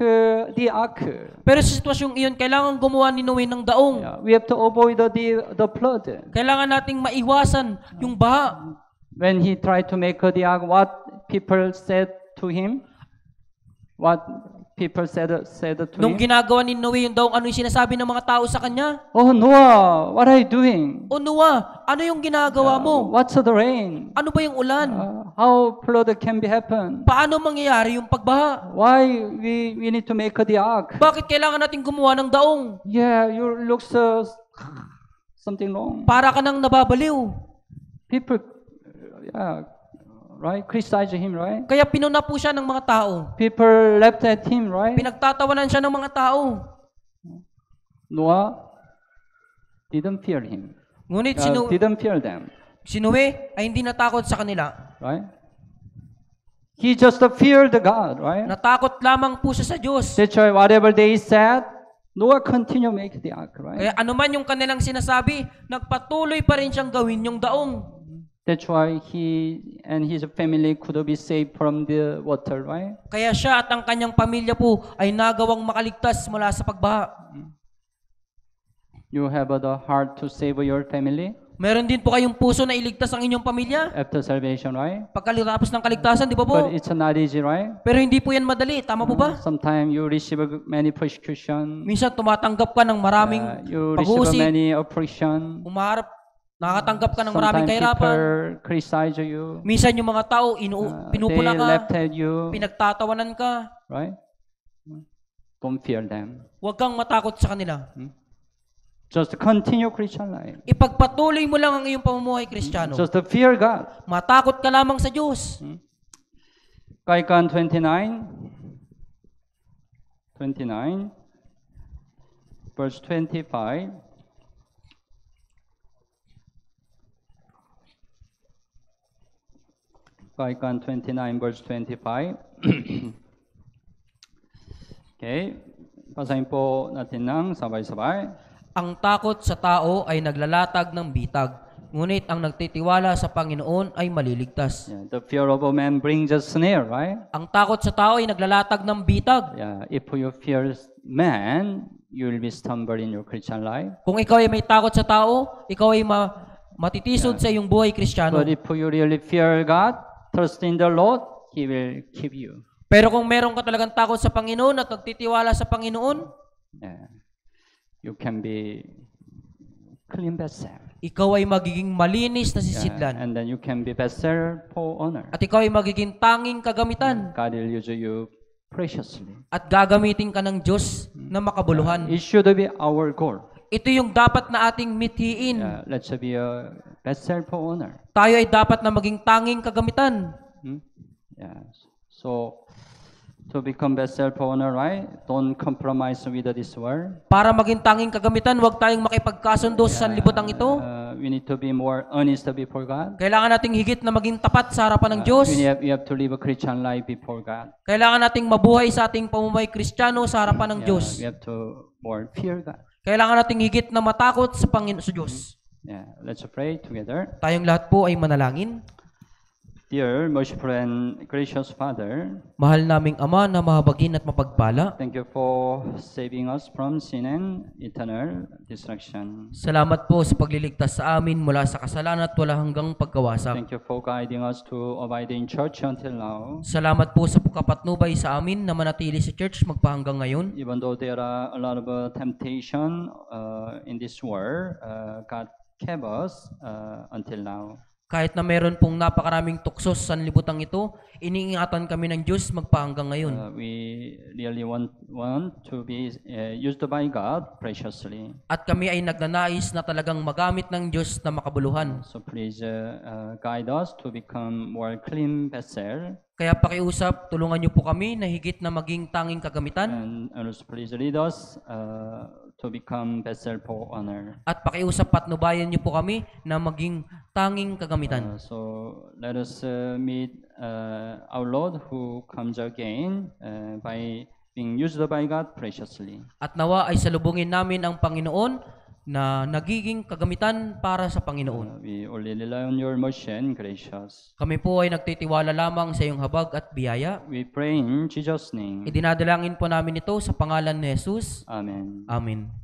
the ark. Pero sa sitwasyong iyon, kailangan gumawa ni Noe ng daong. Yeah, we have to avoid the flood. Kailangan nating maiwasan yung baha. When he tried to make the ark, what people said to him? What people said to Nung him? ginagawa ni Noe yung daong, ano yung sinasabi ng mga tao sa kanya? Oh, Noah, what are you doing? O Noah, ano yung ginagawa mo? What's the rain? Ano ba yung ulan? How flood can be happen? Paano mangyayari yung pagbaha? Why we need to make the ark? Bakit kailangan nating gumawa ng daong? Yeah, you look something wrong. Para ka nang nababaliw. People, right? Criticize him, right? Kaya pinuna po siya ng mga tao. People laughed at him, right? Pinagtatawanan siya ng mga tao. Noah didn't fear him. Ngunit Didn't fear them, si Noe ay hindi natakot sa kanila. right? He just feared God, right? Natakot lamang po siya sa Diyos. That's why whatever they said, Noah continued make the ark, right? Kaya anuman yung kanilang sinasabi, nagpatuloy pa rin siyang gawin yung daong. That's why he and his family could be saved from the water, right? Kaya siya at ang kanyang pamilya po ay nagawang makaligtas mula sa pagbaha. You have the heart to save your family Meron din po kayong puso na iligtas ang inyong pamilya. after salvation, right? Pagkatapos ng kaligtasan, di ba po? But it's not easy, right? Pero hindi po yan madali. Tama po ba? Sometimes you receive many persecution. Minsan tumatanggap ka ng maraming You receive pag-uusig. many oppression. Umaharap, nakakatanggap ka ng maraming Sometimes kahirapan. people criticize you. Minsan yung mga tao, They pinupula ka, laughed at you, pinagtatawanan ka. right? Don't fear them. Huwag kang matakot sa kanila. Just continue Christian life. Ipagpatuloy mo lang ang iyong pamumuhay Kristiyano. Just fear God. Matakot ka lamang sa Diyos. Kaikan 29, verse 25. Kaikan 29, verse 25. Okay. Basahin po natin ng sabay-sabay. Ang takot sa tao ay naglalatag ng bitag, ngunit ang nagtitiwala sa Panginoon ay maliligtas. Yeah, the fear of a man brings a snare, right? Ang takot sa tao ay naglalatag ng bitag. Yeah, if you fear man, you will be stumbled in your Christian life. Kung ikaw ay may takot sa tao, ikaw ay matitisod sa iyong buhay Kristiyano. But if you really fear God, trust in the Lord, He will keep you. Pero kung meron ka talagang takot sa Panginoon at nagtitiwala sa Panginoon, Yeah. You can be clean vessel. ikaw ay magiging malinis na Yeah, sisidlan. and then you can be vessel for honor. At ikaw ay magiging tanging kagamitan. God will use you preciously. At gagamitin ka ng Diyos na makabuluhan. It should be our goal. Ito yung dapat na ating mithiin. Yeah, let's be a vessel for honor. Tayo ay dapat na maging tanging kagamitan. Yeah. So, to become vessel for honor, right? Don't compromise with this world. Para maging tanging kagamitan, huwag tayong makipagkasundo sa sanlibutan ito. We need to be more earnest before God. Kailangan nating higit na maging tapat sa harapan ng Diyos. We have to live a Christian life before God. Kailangan nating mabuhay sa ating pamumuhay Kristiyano sa harapan ng Diyos. We have to more fear God. Kailangan nating higit na matakot sa Panginoon sa Diyos. Yeah, let's pray together. Tayong lahat po ay manalangin. Dear, merciful and gracious Father, Mahal naming Ama na mahabagin at mapagpala, thank you for saving us from sin and eternal destruction. salamat po sa pagliligtas sa amin mula sa kasalanan at wala hanggang pagkawasak. Thank you for guiding us to abide in church until now. Salamat po sa kapatnubay sa amin na manatili sa church magpahanggang ngayon. Even though there are a lot of temptation in this world, God kept us until now. Kahit na meron pong napakaraming tuksos sa libutan ito, iniingatan kami ng Diyos magpahanggang ngayon. We really want to be used by God preciously. At kami ay nagnanais na talagang magamit ng Diyos na makabuluhan. So please guide us to become more clean vessel. Kaya pakiusap, tulungan niyo po kami na higit na maging tanging kagamitan. And also please lead us to become vessel for honor. At pakiusap patnubayan niyo po kami na maging tanging kagamitan. So let us meet our Lord who comes again by being used by God preciously. At nawa ay salubungin namin ang Panginoon na nagiging kagamitan para sa Panginoon. We only rely on your mercy and gracious. Kami po ay nagtitiwala lamang sa iyong habag at biyaya. We pray in Jesus' name. Idinadalangin po namin ito sa pangalan ni Jesus. Amen. Amen.